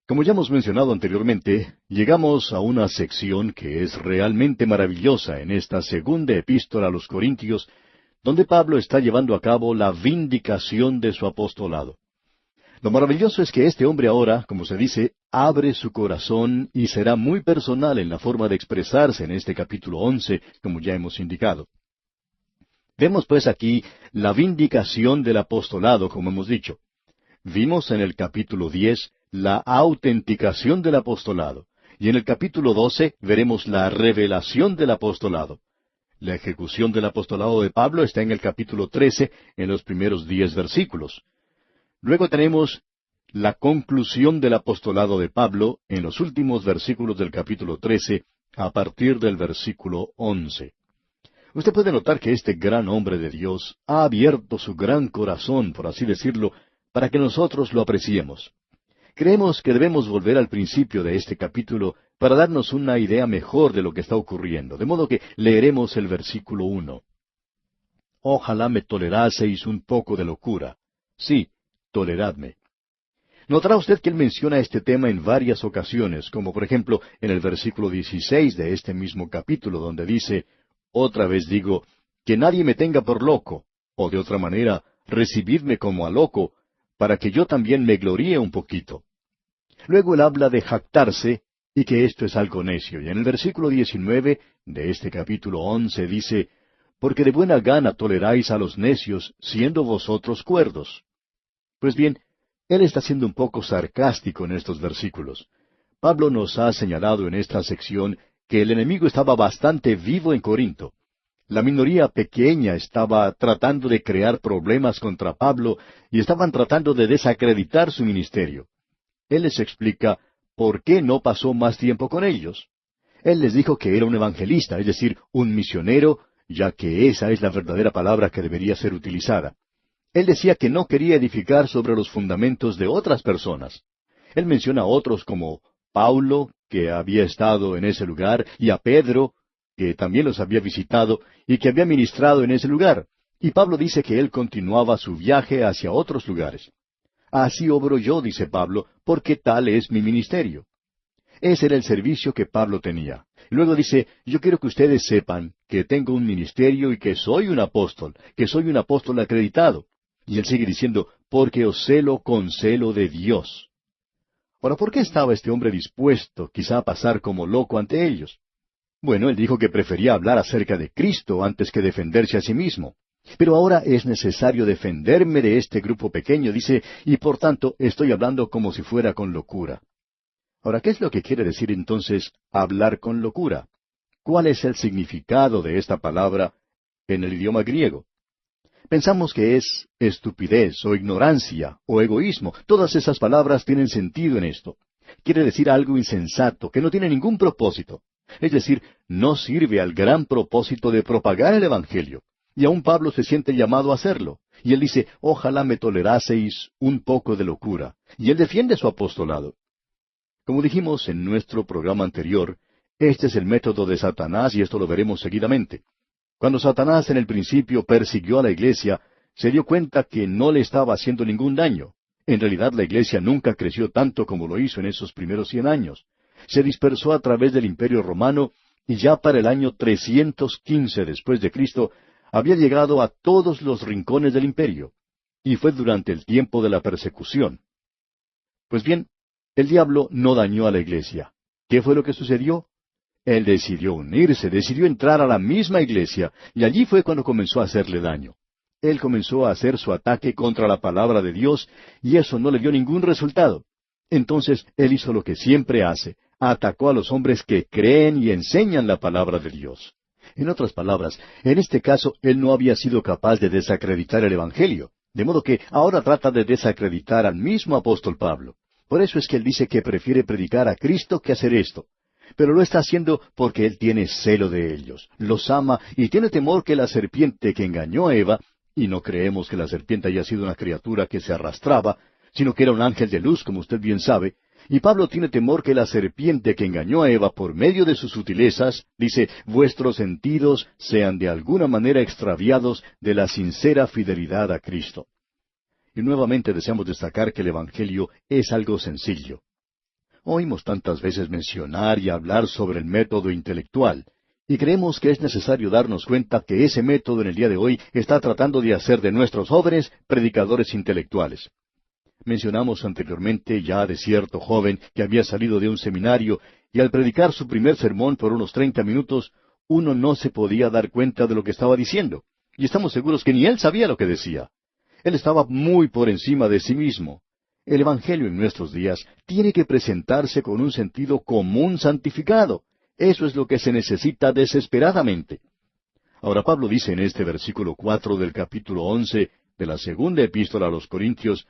Como ya hemos mencionado anteriormente, llegamos a una sección que es realmente maravillosa en esta segunda epístola a los Corintios, donde Pablo está llevando a cabo la vindicación de su apostolado. Lo maravilloso es que este hombre ahora, como se dice, abre su corazón y será muy personal en la forma de expresarse en este capítulo 11, como ya hemos indicado. Vemos pues aquí la vindicación del apostolado, como hemos dicho. Vimos en el capítulo 10 la autenticación del apostolado, y en el capítulo 12 veremos la revelación del apostolado. La ejecución del apostolado de Pablo está en el capítulo 13, en los primeros 10 versículos. Luego tenemos la conclusión del apostolado de Pablo en los últimos versículos del capítulo 13, a partir del versículo 11. Usted puede notar que este gran hombre de Dios ha abierto su gran corazón, por así decirlo, para que nosotros lo apreciemos. Creemos que debemos volver al principio de este capítulo para darnos una idea mejor de lo que está ocurriendo, de modo que leeremos el versículo 1. Ojalá me toleraseis un poco de locura. Sí, toleradme. Notará usted que él menciona este tema en varias ocasiones, como por ejemplo en el versículo 16 de este mismo capítulo, donde dice, otra vez digo, que nadie me tenga por loco, o de otra manera, recibidme como a loco, para que yo también me gloríe un poquito. Luego él habla de jactarse, y que esto es algo necio, y en el versículo 19 de este capítulo 11 dice, porque de buena gana toleráis a los necios, siendo vosotros cuerdos. Pues bien, él está siendo un poco sarcástico en estos versículos. Pablo nos ha señalado en esta sección que el enemigo estaba bastante vivo en Corinto. La minoría pequeña estaba tratando de crear problemas contra Pablo y estaban tratando de desacreditar su ministerio. Él les explica por qué no pasó más tiempo con ellos. Él les dijo que era un evangelista, es decir, un misionero, ya que esa es la verdadera palabra que debería ser utilizada. Él decía que no quería edificar sobre los fundamentos de otras personas. Él menciona a otros como Paulo, que había estado en ese lugar, y a Pedro, que también los había visitado y que había ministrado en ese lugar. Y Pablo dice que él continuaba su viaje hacia otros lugares. Así obro yo, dice Pablo, porque tal es mi ministerio. Ese era el servicio que Pablo tenía. Luego dice, yo quiero que ustedes sepan que tengo un ministerio y que soy un apóstol acreditado. Y él sigue diciendo, porque os celo con celo de Dios. Ahora, ¿por qué estaba este hombre dispuesto quizá a pasar como loco ante ellos? Bueno, él dijo que prefería hablar acerca de Cristo antes que defenderse a sí mismo. Pero ahora es necesario defenderme de este grupo pequeño, dice, y por tanto estoy hablando como si fuera con locura. Ahora, ¿qué es lo que quiere decir entonces hablar con locura? ¿Cuál es el significado de esta palabra en el idioma griego? Pensamos que es estupidez o ignorancia o egoísmo. Todas esas palabras tienen sentido en esto. Quiere decir algo insensato, que no tiene ningún propósito. Es decir, no sirve al gran propósito de propagar el Evangelio. Y aún Pablo se siente llamado a hacerlo. Y él dice, ojalá me toleraseis un poco de locura. Y él defiende su apostolado. Como dijimos en nuestro programa anterior, este es el método de Satanás y esto lo veremos seguidamente. Cuando Satanás en el principio persiguió a la iglesia, se dio cuenta que no le estaba haciendo ningún daño. En realidad la iglesia nunca creció tanto como lo hizo en esos primeros 100 años. Se dispersó a través del Imperio Romano y ya para el año 315 después de Cristo había llegado a todos los rincones del imperio. Y fue durante el tiempo de la persecución. Pues bien, el diablo no dañó a la iglesia. ¿Qué fue lo que sucedió? Él decidió unirse, decidió entrar a la misma iglesia, y allí fue cuando comenzó a hacerle daño. Él comenzó a hacer su ataque contra la palabra de Dios, y eso no le dio ningún resultado. Entonces, él hizo lo que siempre hace, atacó a los hombres que creen y enseñan la palabra de Dios. En otras palabras, en este caso, él no había sido capaz de desacreditar el Evangelio, de modo que ahora trata de desacreditar al mismo apóstol Pablo. Por eso es que él dice que prefiere predicar a Cristo que hacer esto. Pero lo está haciendo porque él tiene celo de ellos, los ama y tiene temor que la serpiente que engañó a Eva, y no creemos que la serpiente haya sido una criatura que se arrastraba, sino que era un ángel de luz, como usted bien sabe, y Pablo tiene temor que la serpiente que engañó a Eva por medio de sus sutilezas, dice, vuestros sentidos sean de alguna manera extraviados de la sincera fidelidad a Cristo. Y nuevamente deseamos destacar que el Evangelio es algo sencillo. Oímos tantas veces mencionar y hablar sobre el método intelectual, y creemos que es necesario darnos cuenta que ese método en el día de hoy está tratando de hacer de nuestros jóvenes predicadores intelectuales. Mencionamos anteriormente ya de cierto joven que había salido de un seminario y al predicar su primer sermón por unos 30 minutos, uno no se podía dar cuenta de lo que estaba diciendo, y estamos seguros que ni él sabía lo que decía. Él estaba muy por encima de sí mismo. El Evangelio en nuestros días tiene que presentarse con un sentido común santificado. Eso es lo que se necesita desesperadamente. Ahora Pablo dice en este versículo 4 del capítulo 11 de la segunda epístola a los Corintios,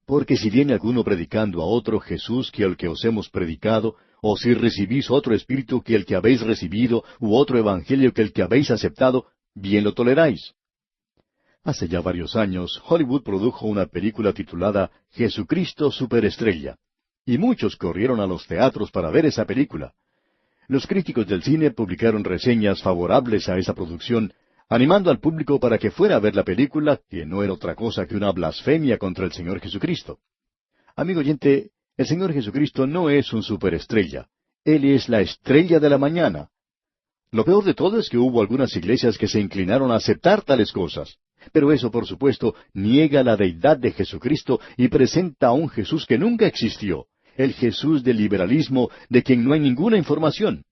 porque si viene alguno predicando a otro Jesús que el que os hemos predicado, o si recibís otro espíritu que el que habéis recibido, u otro evangelio que el que habéis aceptado, bien lo toleráis. Hace ya varios años, Hollywood produjo una película titulada Jesucristo Superestrella, y muchos corrieron a los teatros para ver esa película. Los críticos del cine publicaron reseñas favorables a esa producción, animando al público para que fuera a ver la película, que no era otra cosa que una blasfemia contra el Señor Jesucristo. Amigo oyente, el Señor Jesucristo no es un superestrella. Él es la estrella de la mañana. Lo peor de todo es que hubo algunas iglesias que se inclinaron a aceptar tales cosas. Pero eso, por supuesto, niega la deidad de Jesucristo y presenta a un Jesús que nunca existió, el Jesús del liberalismo, de quien no hay ninguna información.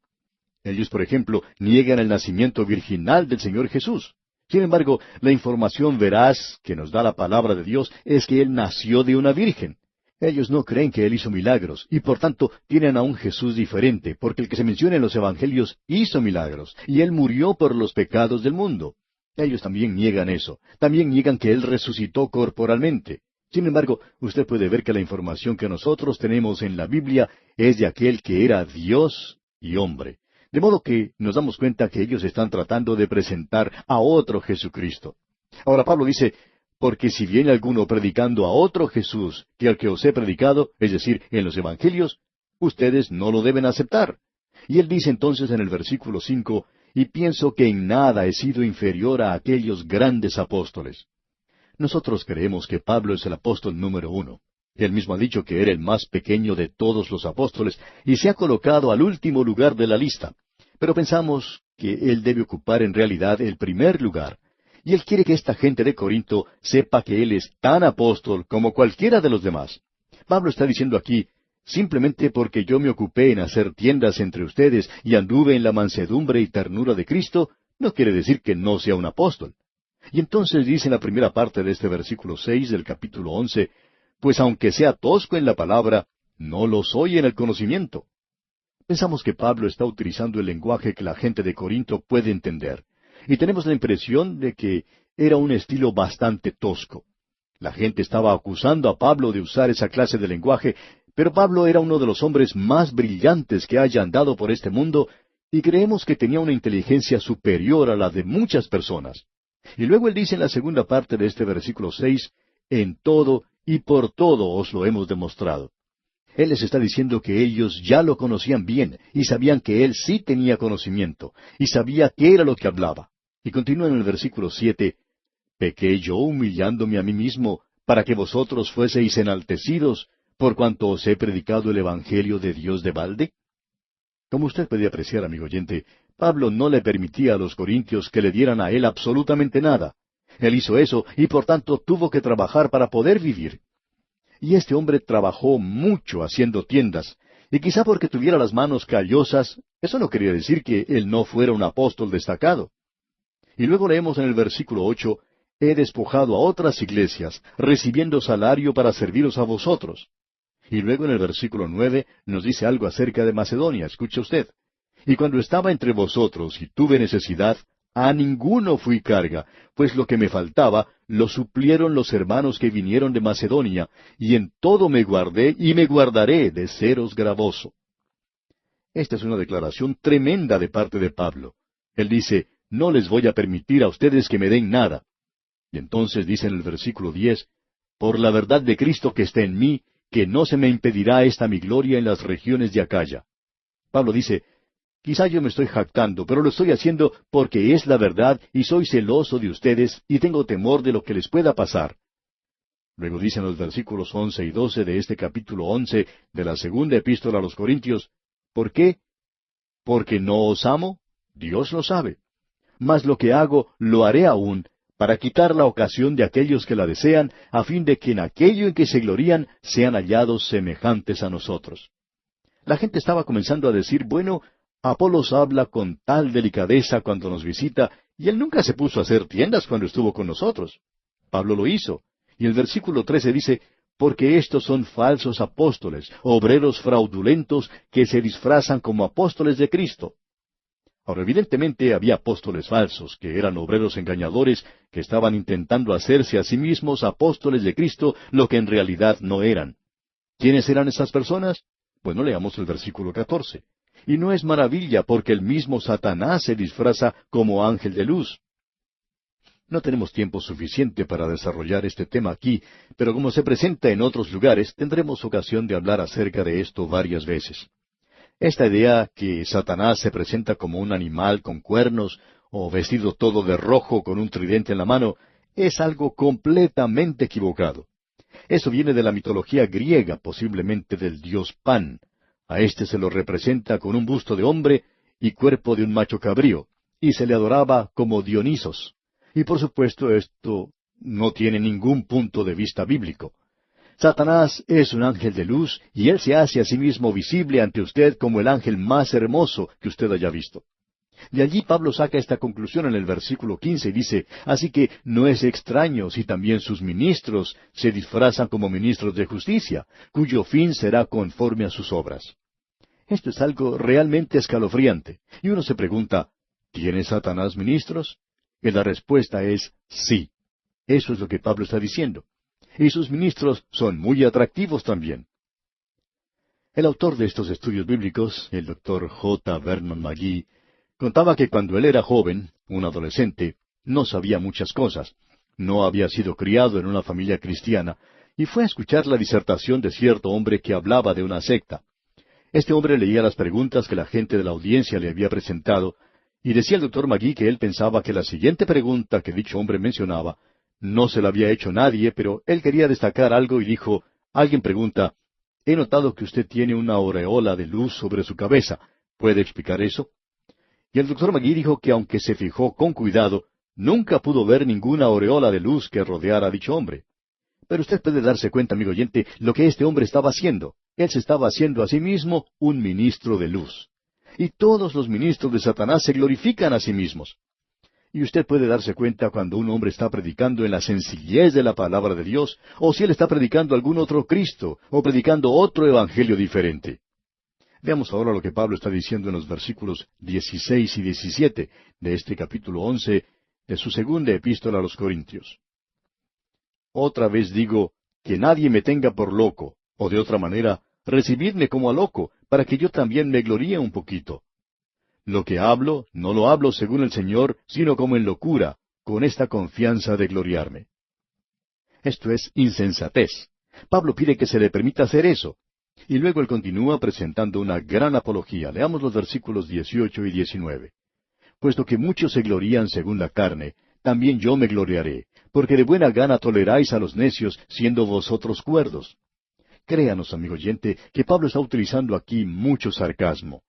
Ellos, por ejemplo, niegan el nacimiento virginal del Señor Jesús. Sin embargo, la información veraz que nos da la palabra de Dios es que Él nació de una virgen. Ellos no creen que Él hizo milagros, y por tanto tienen a un Jesús diferente, porque el que se menciona en los Evangelios hizo milagros, y Él murió por los pecados del mundo. Ellos también niegan eso. También niegan que Él resucitó corporalmente. Sin embargo, usted puede ver que la información que nosotros tenemos en la Biblia es de aquel que era Dios y hombre. De modo que nos damos cuenta que ellos están tratando de presentar a otro Jesucristo. Ahora Pablo dice, porque si viene alguno predicando a otro Jesús que al que os he predicado, es decir, en los Evangelios, ustedes no lo deben aceptar. Y él dice entonces en el versículo 5, y pienso que en nada he sido inferior a aquellos grandes apóstoles. Nosotros creemos que Pablo es el apóstol número 1. Él mismo ha dicho que era el más pequeño de todos los apóstoles y se ha colocado al último lugar de la lista. Pero pensamos que él debe ocupar en realidad el primer lugar. Y él quiere que esta gente de Corinto sepa que él es tan apóstol como cualquiera de los demás. Pablo está diciendo aquí, simplemente porque yo me ocupé en hacer tiendas entre ustedes y anduve en la mansedumbre y ternura de Cristo, no quiere decir que no sea un apóstol. Y entonces dice en la primera parte de este versículo 6 del capítulo 11, pues aunque sea tosco en la palabra, no lo soy en el conocimiento. Pensamos que Pablo está utilizando el lenguaje que la gente de Corinto puede entender, y tenemos la impresión de que era un estilo bastante tosco. La gente estaba acusando a Pablo de usar esa clase de lenguaje, pero Pablo era uno de los hombres más brillantes que haya andado por este mundo, y creemos que tenía una inteligencia superior a la de muchas personas. Y luego él dice en la segunda parte de este versículo 6, en todo y por todo os lo hemos demostrado. Él les está diciendo que ellos ya lo conocían bien y sabían que él sí tenía conocimiento y sabía qué era lo que hablaba. Y continúa en el versículo 7, ¿pequé yo humillándome a mí mismo para que vosotros fueseis enaltecidos por cuanto os he predicado el Evangelio de Dios de balde? Como usted puede apreciar, amigo oyente, Pablo no le permitía a los corintios que le dieran a él absolutamente nada. Él hizo eso y por tanto tuvo que trabajar para poder vivir. Y este hombre trabajó mucho haciendo tiendas, y quizá porque tuviera las manos callosas, eso no quería decir que él no fuera un apóstol destacado. Y luego leemos en el versículo 8, he despojado a otras iglesias, recibiendo salario para serviros a vosotros. Y luego en el versículo 9 nos dice algo acerca de Macedonia, escuche usted. Y cuando estaba entre vosotros y tuve necesidad, a ninguno fui carga, pues lo que me faltaba lo suplieron los hermanos que vinieron de Macedonia, y en todo me guardé y me guardaré de seros gravoso. Esta es una declaración tremenda de parte de Pablo. Él dice, no les voy a permitir a ustedes que me den nada. Y entonces dice en el versículo 10, por la verdad de Cristo que está en mí, que no se me impedirá esta mi gloria en las regiones de Acaya. Pablo dice, quizá yo me estoy jactando, pero lo estoy haciendo porque es la verdad y soy celoso de ustedes y tengo temor de lo que les pueda pasar. Luego dicen los versículos 11 y 12 de este capítulo 11 de la segunda epístola a los Corintios, ¿por qué? ¿Porque no os amo? Dios lo sabe. Mas lo que hago, lo haré aún, para quitar la ocasión de aquellos que la desean, a fin de que en aquello en que se glorían sean hallados semejantes a nosotros. La gente estaba comenzando a decir, bueno, Apolos habla con tal delicadeza cuando nos visita, y él nunca se puso a hacer tiendas cuando estuvo con nosotros. Pablo lo hizo. Y el versículo 13 dice, porque estos son falsos apóstoles, obreros fraudulentos que se disfrazan como apóstoles de Cristo. Ahora, evidentemente había apóstoles falsos, que eran obreros engañadores, que estaban intentando hacerse a sí mismos apóstoles de Cristo, lo que en realidad no eran. ¿Quiénes eran esas personas? Bueno, leamos el versículo 14. Y no es maravilla, porque el mismo Satanás se disfraza como ángel de luz. No tenemos tiempo suficiente para desarrollar este tema aquí, pero como se presenta en otros lugares, tendremos ocasión de hablar acerca de esto varias veces. Esta idea que Satanás se presenta como un animal con cuernos, o vestido todo de rojo con un tridente en la mano, es algo completamente equivocado. Eso viene de la mitología griega, posiblemente del dios Pan. A éste se lo representa con un busto de hombre y cuerpo de un macho cabrío, y se le adoraba como Dionisos. Y por supuesto esto no tiene ningún punto de vista bíblico. Satanás es un ángel de luz y él se hace a sí mismo visible ante usted como el ángel más hermoso que usted haya visto. De allí Pablo saca esta conclusión en el versículo 15 y dice, así que no es extraño si también sus ministros se disfrazan como ministros de justicia, cuyo fin será conforme a sus obras. Esto es algo realmente escalofriante. Y uno se pregunta, ¿tiene Satanás ministros? Y la respuesta es sí. Eso es lo que Pablo está diciendo. Y sus ministros son muy atractivos también. El autor de estos estudios bíblicos, el doctor J. Vernon McGee, contaba que cuando él era joven, un adolescente, no sabía muchas cosas. No había sido criado en una familia cristiana, y fue a escuchar la disertación de cierto hombre que hablaba de una secta. Este hombre leía las preguntas que la gente de la audiencia le había presentado, y decía el doctor McGee que él pensaba que la siguiente pregunta que dicho hombre mencionaba no se la había hecho nadie, pero él quería destacar algo y dijo, alguien pregunta, he notado que usted tiene una aureola de luz sobre su cabeza. ¿Puede explicar eso? Y el doctor McGee dijo que aunque se fijó con cuidado, nunca pudo ver ninguna aureola de luz que rodeara a dicho hombre. Pero usted puede darse cuenta, amigo oyente, lo que este hombre estaba haciendo. Él se estaba haciendo a sí mismo un ministro de luz. Y todos los ministros de Satanás se glorifican a sí mismos. Y usted puede darse cuenta cuando un hombre está predicando en la sencillez de la palabra de Dios, o si él está predicando algún otro Cristo, o predicando otro evangelio diferente. Veamos ahora lo que Pablo está diciendo en los versículos 16 y 17 de este capítulo 11 de su segunda epístola a los Corintios. Otra vez digo, que nadie me tenga por loco, o de otra manera, recibidme como a loco, para que yo también me gloríe un poquito. Lo que hablo, no lo hablo según el Señor, sino como en locura, con esta confianza de gloriarme. Esto es insensatez. Pablo pide que se le permita hacer eso. Y luego él continúa presentando una gran apología. Leamos los versículos 18 y 19. Puesto que muchos se glorían según la carne, también yo me gloriaré, porque de buena gana toleráis a los necios, siendo vosotros cuerdos. Créanos, amigo oyente, que Pablo está utilizando aquí mucho sarcasmo.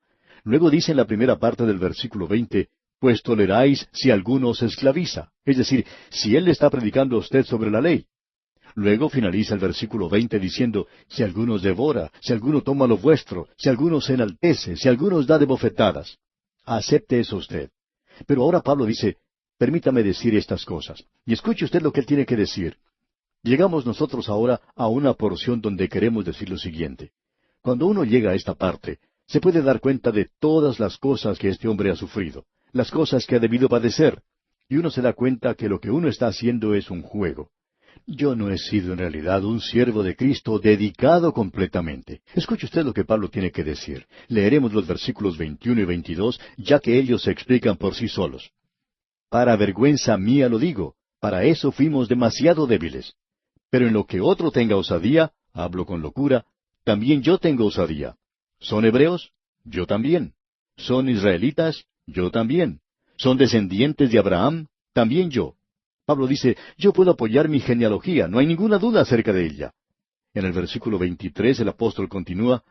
Luego dice en la primera parte del versículo 20, pues toleráis si alguno os esclaviza, es decir, si él le está predicando a usted sobre la ley. Luego finaliza el versículo 20 diciendo, si alguno os devora, si alguno toma lo vuestro, si alguno se enaltece, si alguno os da de bofetadas. Acepte eso usted. Pero ahora Pablo dice, permítame decir estas cosas. Y escuche usted lo que él tiene que decir. Llegamos nosotros ahora a una porción donde queremos decir lo siguiente. Cuando uno llega a esta parte, se puede dar cuenta de todas las cosas que este hombre ha sufrido, las cosas que ha debido padecer, y uno se da cuenta que lo que uno está haciendo es un juego. Yo no he sido en realidad un siervo de Cristo dedicado completamente. Escuche usted lo que Pablo tiene que decir. Leeremos los versículos 21 y 22, ya que ellos se explican por sí solos. Para vergüenza mía lo digo, para eso fuimos demasiado débiles. Pero en lo que otro tenga osadía, hablo con locura, también yo tengo osadía. ¿Son hebreos? Yo también. ¿Son israelitas? Yo también. ¿Son descendientes de Abraham? También yo. Pablo dice, yo puedo apoyar mi genealogía, no hay ninguna duda acerca de ella. En el versículo 23 el apóstol continúa,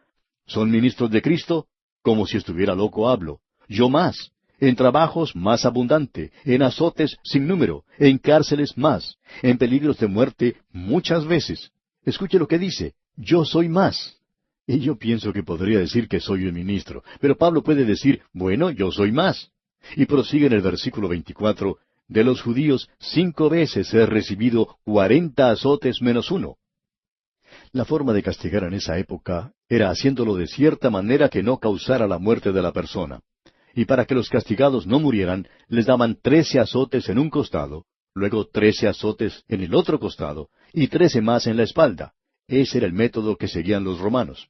¿son ministros de Cristo? Como si estuviera loco hablo. Yo más. En trabajos más abundante, en azotes sin número, en cárceles más, en peligros de muerte muchas veces. Escuche lo que dice, yo soy más. Y yo pienso que podría decir que soy un ministro, pero Pablo puede decir, bueno, yo soy más. Y prosigue en el versículo 24, de los judíos 5 veces he recibido 40 azotes menos uno. La forma de castigar en esa época era haciéndolo de cierta manera que no causara la muerte de la persona. Y para que los castigados no murieran, les daban 13 azotes en un costado, luego 13 azotes en el otro costado, y 13 más en la espalda. Ese era el método que seguían los romanos.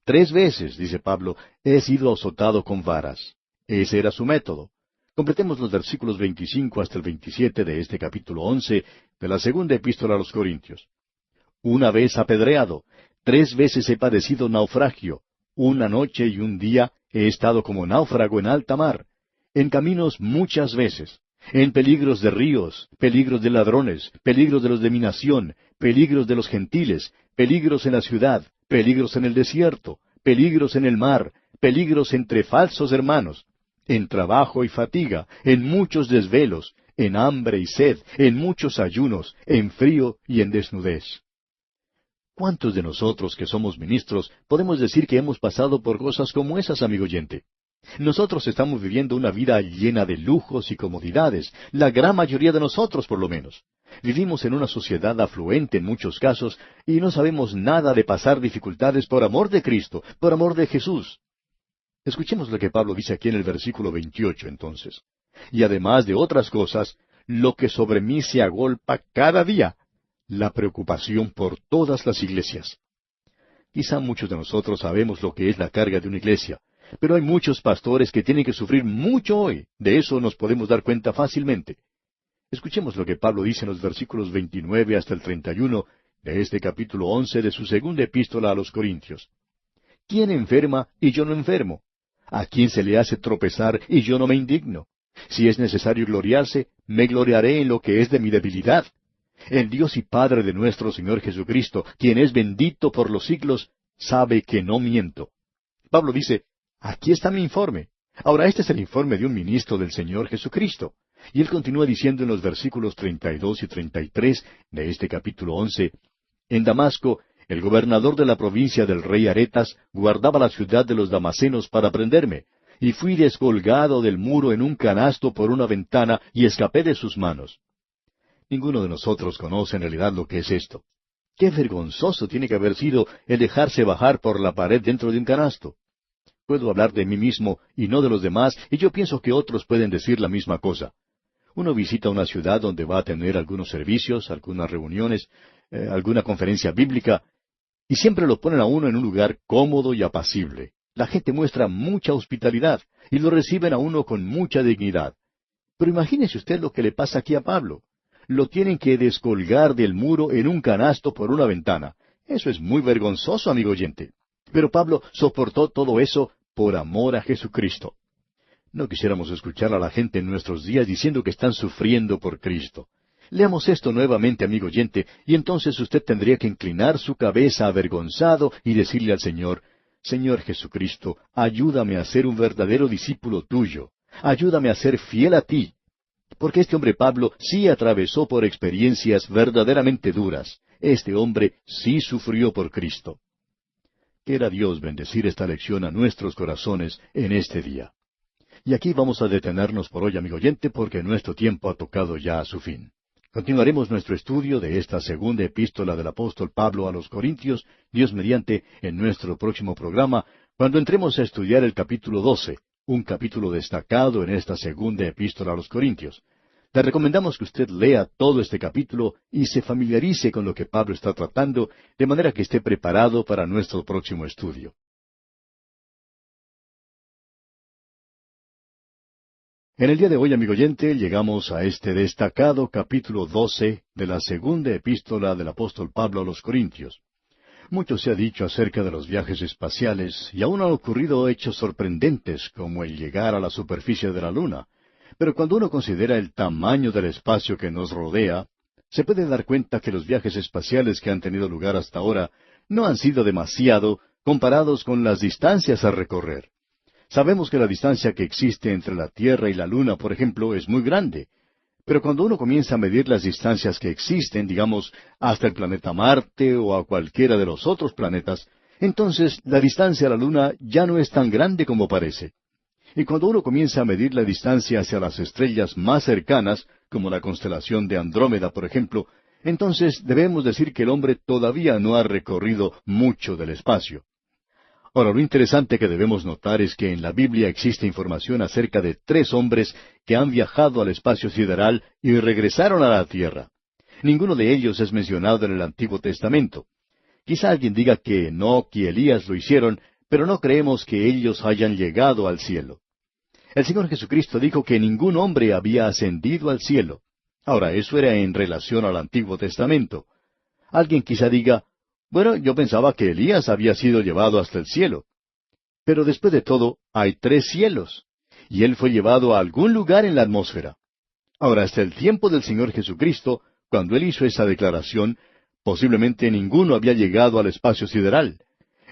3 veces, dice Pablo, he sido azotado con varas. Ese era su método. Completemos los versículos 25 hasta el 27 de este capítulo 11 de la segunda epístola a los Corintios. 1 vez apedreado, 3 veces he padecido naufragio, 1 noche y 1 día he estado como náufrago en alta mar, en caminos muchas veces, en peligros de ríos, peligros de ladrones, peligros de los de mi nación, peligros de los gentiles, peligros en la ciudad, peligros en el desierto, peligros en el mar, peligros entre falsos hermanos, en trabajo y fatiga, en muchos desvelos, en hambre y sed, en muchos ayunos, en frío y en desnudez. ¿Cuántos de nosotros que somos ministros podemos decir que hemos pasado por cosas como esas, amigo oyente? Nosotros estamos viviendo una vida llena de lujos y comodidades, la gran mayoría de nosotros por lo menos. Vivimos en una sociedad afluente en muchos casos y no sabemos nada de pasar dificultades por amor de Cristo, por amor de Jesús. Escuchemos lo que Pablo dice aquí en el versículo 28 entonces. Y además de otras cosas, lo que sobre mí se agolpa cada día, la preocupación por todas las iglesias. Quizá muchos de nosotros sabemos lo que es la carga de una iglesia, pero hay muchos pastores que tienen que sufrir mucho hoy. De eso nos podemos dar cuenta fácilmente. Escuchemos lo que Pablo dice en los versículos 29 hasta el 31 de este capítulo 11 de su segunda epístola a los Corintios. ¿Quién enferma y yo no enfermo? ¿A quién se le hace tropezar y yo no me indigno? Si es necesario gloriarse, me gloriaré en lo que es de mi debilidad. El Dios y Padre de nuestro Señor Jesucristo, quien es bendito por los siglos, sabe que no miento. Pablo dice, aquí está mi informe. Ahora, este es el informe de un ministro del Señor Jesucristo. Y él continúa diciendo en los versículos 32 y 33 de este capítulo 11, en Damasco, el gobernador de la provincia del rey Aretas guardaba la ciudad de los damasenos para prenderme, y fui descolgado del muro en un canasto por una ventana y escapé de sus manos. Ninguno de nosotros conoce en realidad lo que es esto. Qué vergonzoso tiene que haber sido el dejarse bajar por la pared dentro de un canasto. Puedo hablar de mí mismo y no de los demás, y yo pienso que otros pueden decir la misma cosa. Uno visita una ciudad donde va a tener algunos servicios, algunas reuniones, alguna conferencia bíblica, y siempre lo ponen a uno en un lugar cómodo y apacible. La gente muestra mucha hospitalidad, y lo reciben a uno con mucha dignidad. Pero imagínese usted lo que le pasa aquí a Pablo. Lo tienen que descolgar del muro en un canasto por una ventana. Eso es muy vergonzoso, amigo oyente. Pero Pablo soportó todo eso por amor a Jesucristo. No quisiéramos escuchar a la gente en nuestros días diciendo que están sufriendo por Cristo. Leamos esto nuevamente, amigo oyente, y entonces usted tendría que inclinar su cabeza avergonzado y decirle al Señor, Señor Jesucristo, ayúdame a ser un verdadero discípulo tuyo. Ayúdame a ser fiel a ti. Porque este hombre Pablo sí atravesó por experiencias verdaderamente duras. Este hombre sí sufrió por Cristo. Quiera Dios bendecir esta lección a nuestros corazones en este día. Y aquí vamos a detenernos por hoy, amigo oyente, porque nuestro tiempo ha tocado ya a su fin. Continuaremos nuestro estudio de esta segunda epístola del apóstol Pablo a los Corintios, Dios mediante, en nuestro próximo programa, cuando entremos a estudiar el capítulo 12, un capítulo destacado en esta segunda epístola a los Corintios. Le recomendamos que usted lea todo este capítulo y se familiarice con lo que Pablo está tratando, de manera que esté preparado para nuestro próximo estudio. En el día de hoy, amigo oyente, llegamos a este destacado capítulo 12 de la segunda epístola del apóstol Pablo a los Corintios. Mucho se ha dicho acerca de los viajes espaciales, y aún han ocurrido hechos sorprendentes como el llegar a la superficie de la Luna. Pero cuando uno considera el tamaño del espacio que nos rodea, se puede dar cuenta que los viajes espaciales que han tenido lugar hasta ahora no han sido demasiado comparados con las distancias a recorrer. Sabemos que la distancia que existe entre la Tierra y la Luna, por ejemplo, es muy grande. Pero cuando uno comienza a medir las distancias que existen, digamos, hasta el planeta Marte o a cualquiera de los otros planetas, entonces la distancia a la Luna ya no es tan grande como parece. Y cuando uno comienza a medir la distancia hacia las estrellas más cercanas, como la constelación de Andrómeda, por ejemplo, entonces debemos decir que el hombre todavía no ha recorrido mucho del espacio. Ahora, lo interesante que debemos notar es que en la Biblia existe información acerca de 3 hombres que han viajado al espacio sideral y regresaron a la Tierra. Ninguno de ellos es mencionado en el Antiguo Testamento. Quizá alguien diga que Enoc y Elías lo hicieron, pero no creemos que ellos hayan llegado al cielo. El Señor Jesucristo dijo que ningún hombre había ascendido al cielo. Ahora, eso era en relación al Antiguo Testamento. Alguien quizá diga, bueno, yo pensaba que Elías había sido llevado hasta el cielo. Pero después de todo, hay 3 cielos, y él fue llevado a algún lugar en la atmósfera. Ahora, hasta el tiempo del Señor Jesucristo, cuando él hizo esa declaración, posiblemente ninguno había llegado al espacio sideral.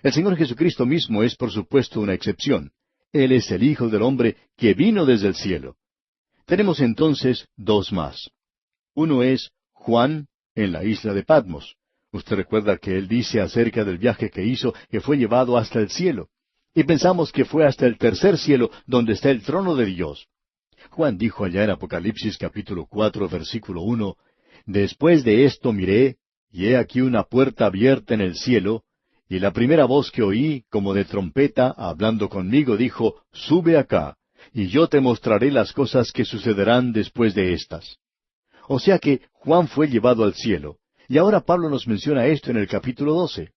El Señor Jesucristo mismo es, por supuesto, una excepción. Él es el Hijo del Hombre que vino desde el cielo. Tenemos entonces 2 más. Uno es Juan en la isla de Patmos. Usted recuerda que él dice acerca del viaje que hizo que fue llevado hasta el cielo. Y pensamos que fue hasta el 3 cielo donde está el trono de Dios. Juan dijo allá en Apocalipsis capítulo 4, versículo 1, Después de esto miré, y he aquí una puerta abierta en el cielo, y la primera voz que oí, como de trompeta, hablando conmigo, dijo, Sube acá, y yo te mostraré las cosas que sucederán después de estas. O sea que Juan fue llevado al cielo, y ahora Pablo nos menciona esto en el capítulo 12.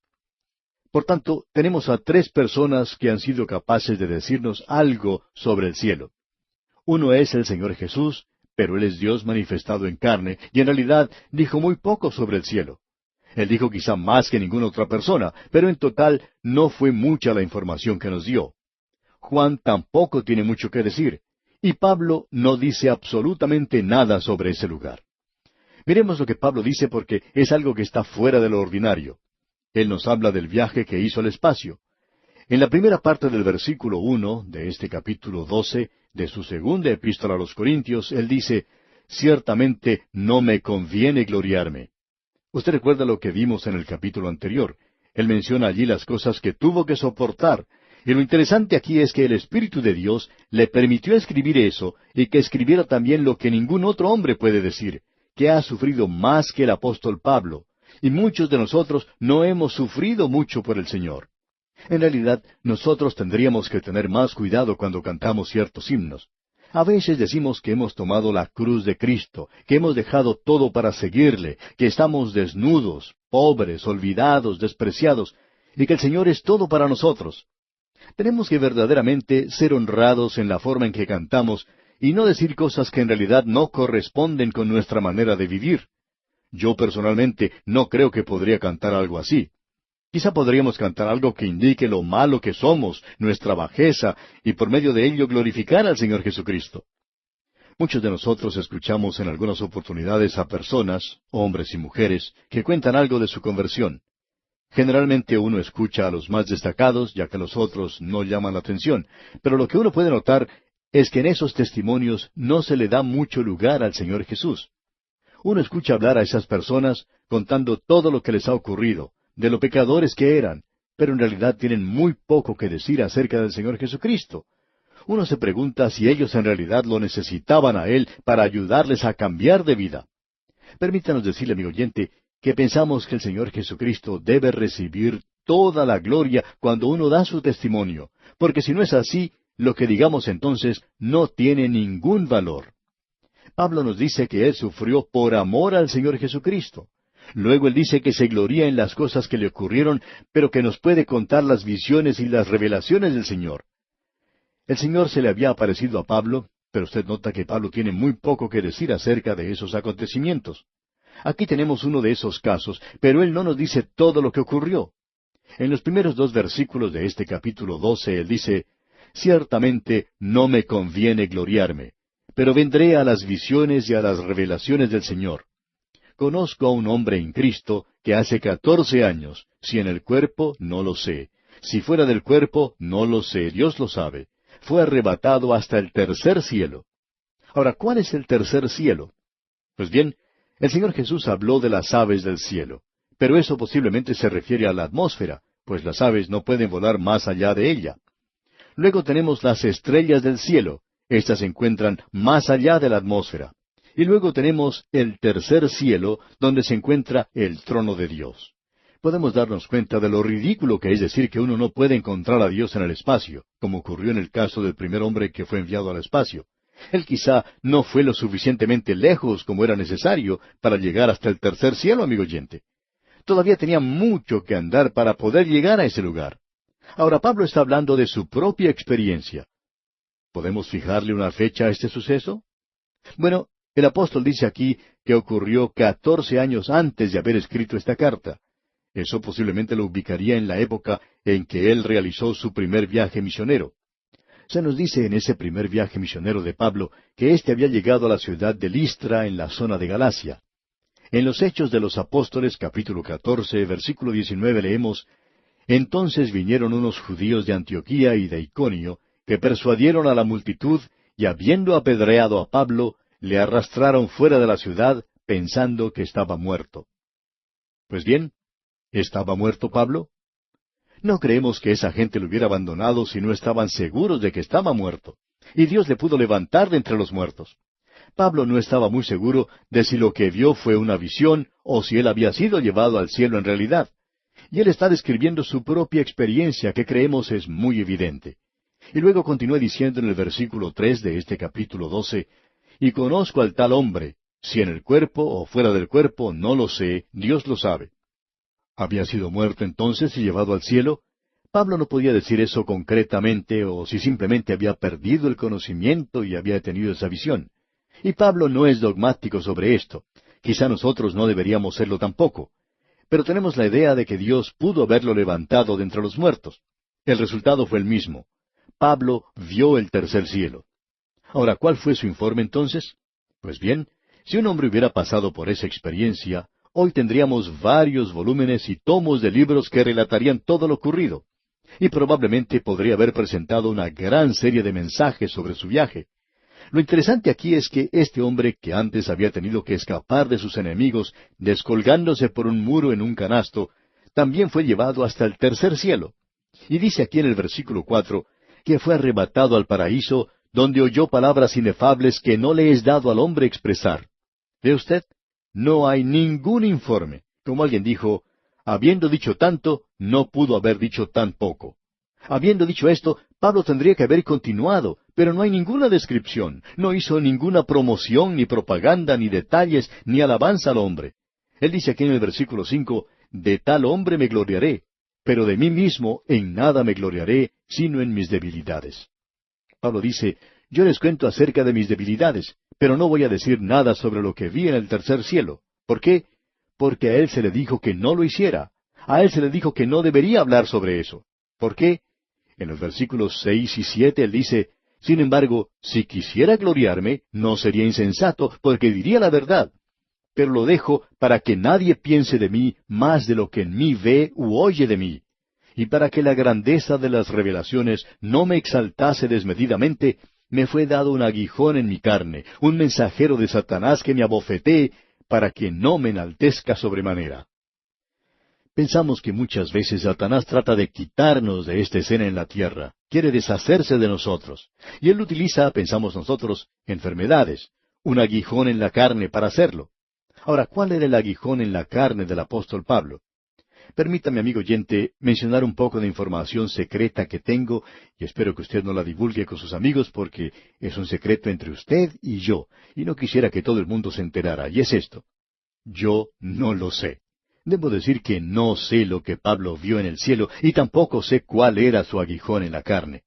Por tanto, tenemos a 3 personas que han sido capaces de decirnos algo sobre el cielo. Uno es el Señor Jesús, pero Él es Dios manifestado en carne, y en realidad dijo muy poco sobre el cielo. Él dijo quizá más que ninguna otra persona, pero en total no fue mucha la información que nos dio. Juan tampoco tiene mucho que decir, y Pablo no dice absolutamente nada sobre ese lugar. Miremos lo que Pablo dice porque es algo que está fuera de lo ordinario. Él nos habla del viaje que hizo al espacio. En la primera parte del versículo 1 de este capítulo 12 de su segunda epístola a los Corintios, él dice, Ciertamente no me conviene gloriarme. Usted recuerda lo que vimos en el capítulo anterior. Él menciona allí las cosas que tuvo que soportar. Y lo interesante aquí es que el Espíritu de Dios le permitió escribir eso y que escribiera también lo que ningún otro hombre puede decir, que ha sufrido más que el apóstol Pablo. Y muchos de nosotros no hemos sufrido mucho por el Señor. En realidad, nosotros tendríamos que tener más cuidado cuando cantamos ciertos himnos. A veces decimos que hemos tomado la cruz de Cristo, que hemos dejado todo para seguirle, que estamos desnudos, pobres, olvidados, despreciados, y que el Señor es todo para nosotros. Tenemos que verdaderamente ser honrados en la forma en que cantamos y no decir cosas que en realidad no corresponden con nuestra manera de vivir. Yo personalmente no creo que podría cantar algo así. Quizá podríamos cantar algo que indique lo malo que somos, nuestra bajeza, y por medio de ello glorificar al Señor Jesucristo. Muchos de nosotros escuchamos en algunas oportunidades a personas, hombres y mujeres, que cuentan algo de su conversión. Generalmente uno escucha a los más destacados, ya que los otros no llaman la atención, pero lo que uno puede notar es que en esos testimonios no se le da mucho lugar al Señor Jesús. Uno escucha hablar a esas personas contando todo lo que les ha ocurrido, de lo pecadores que eran, pero en realidad tienen muy poco que decir acerca del Señor Jesucristo. Uno se pregunta si ellos en realidad lo necesitaban a Él para ayudarles a cambiar de vida. Permítanos decirle, amigo oyente, que pensamos que el Señor Jesucristo debe recibir toda la gloria cuando uno da su testimonio, porque si no es así, lo que digamos entonces no tiene ningún valor. Pablo nos dice que Él sufrió por amor al Señor Jesucristo. Luego Él dice que se gloría en las cosas que le ocurrieron, pero que nos puede contar las visiones y las revelaciones del Señor. El Señor se le había aparecido a Pablo, pero usted nota que Pablo tiene muy poco que decir acerca de esos acontecimientos. Aquí tenemos uno de esos casos, pero Él no nos dice todo lo que ocurrió. En los primeros 2 versículos de este capítulo 12, Él dice, Ciertamente no me conviene gloriarme. pero vendré a las visiones y a las revelaciones del Señor. Conozco a un hombre en Cristo que hace 14 años, si en el cuerpo, no lo sé. Si fuera del cuerpo, no lo sé, Dios lo sabe. Fue arrebatado hasta el tercer cielo. Ahora, ¿cuál es el tercer cielo? Pues bien, el Señor Jesús habló de las aves del cielo, pero eso posiblemente se refiere a la atmósfera, pues las aves no pueden volar más allá de ella. Luego tenemos las estrellas del cielo. Estas se encuentran más allá de la atmósfera. Y luego tenemos el tercer cielo, donde se encuentra el trono de Dios. Podemos darnos cuenta de lo ridículo que es decir que uno no puede encontrar a Dios en el espacio, como ocurrió en el caso del primer hombre que fue enviado al espacio. Él quizá no fue lo suficientemente lejos como era necesario para llegar hasta el tercer cielo, amigo oyente. Todavía tenía mucho que andar para poder llegar a ese lugar. Ahora Pablo está hablando de su propia experiencia. ¿Podemos fijarle una fecha a este suceso? Bueno, el apóstol dice aquí que ocurrió 14 años antes de haber escrito esta carta. Eso posiblemente lo ubicaría en la época en que él realizó su primer viaje misionero. Se nos dice en ese primer viaje misionero de Pablo que éste había llegado a la ciudad de Listra en la zona de Galacia. En los Hechos de los Apóstoles, capítulo 14, versículo 19, leemos: Entonces vinieron unos judíos de Antioquía y de Iconio, que persuadieron a la multitud, y habiendo apedreado a Pablo, le arrastraron fuera de la ciudad, pensando que estaba muerto. Pues bien, ¿estaba muerto Pablo? No creemos que esa gente lo hubiera abandonado si no estaban seguros de que estaba muerto. Y Dios le pudo levantar de entre los muertos. Pablo no estaba muy seguro de si lo que vio fue una visión o si él había sido llevado al cielo en realidad. Y él está describiendo su propia experiencia, que creemos es muy evidente. Y luego continúa diciendo en el versículo 3 de este capítulo 12, Y conozco al tal hombre, si en el cuerpo o fuera del cuerpo, no lo sé, Dios lo sabe. ¿Había sido muerto entonces y llevado al cielo? Pablo no podía decir eso concretamente, o si simplemente había perdido el conocimiento y había tenido esa visión. Y Pablo no es dogmático sobre esto. Quizá nosotros no deberíamos serlo tampoco. Pero tenemos la idea de que Dios pudo haberlo levantado de entre los muertos. El resultado fue el mismo. Pablo vio el tercer cielo. Ahora, ¿cuál fue su informe entonces? Pues bien, si un hombre hubiera pasado por esa experiencia, hoy tendríamos varios volúmenes y tomos de libros que relatarían todo lo ocurrido. Y probablemente podría haber presentado una gran serie de mensajes sobre su viaje. Lo interesante aquí es que este hombre, que antes había tenido que escapar de sus enemigos, descolgándose por un muro en un canasto, también fue llevado hasta el tercer cielo. Y dice aquí en el versículo 4, que fue arrebatado al paraíso, donde oyó palabras inefables que no le es dado al hombre expresar. ¿Ve usted? No hay ningún informe. Como alguien dijo, habiendo dicho tanto, no pudo haber dicho tan poco. Habiendo dicho esto, Pablo tendría que haber continuado, pero no hay ninguna descripción, no hizo ninguna promoción, ni propaganda, ni detalles, ni alabanza al hombre. Él dice aquí en el versículo 5, de tal hombre me gloriaré, pero de mí mismo en nada me gloriaré, sino en mis debilidades. Pablo dice, yo les cuento acerca de mis debilidades, pero no voy a decir nada sobre lo que vi en el tercer cielo. ¿Por qué? Porque a él se le dijo que no lo hiciera. A él se le dijo que no debería hablar sobre eso. ¿Por qué? En los versículos 6 y 7 él dice, sin embargo, si quisiera gloriarme, no sería insensato, porque diría la verdad. Pero lo dejo para que nadie piense de mí más de lo que en mí ve u oye de mí. Y para que la grandeza de las revelaciones no me exaltase desmedidamente, me fue dado un aguijón en mi carne, un mensajero de Satanás que me abofetee, para que no me enaltezca sobremanera. Pensamos que muchas veces Satanás trata de quitarnos de esta escena en la tierra, quiere deshacerse de nosotros. Y él utiliza, pensamos nosotros, enfermedades, un aguijón en la carne para hacerlo. Ahora, ¿cuál era el aguijón en la carne del apóstol Pablo? Permítame, amigo oyente, mencionar un poco de información secreta que tengo, y espero que usted no la divulgue con sus amigos porque es un secreto entre usted y yo, y no quisiera que todo el mundo se enterara, y es esto. Yo no lo sé. Debo decir que no sé lo que Pablo vio en el cielo, y tampoco sé cuál era su aguijón en la carne.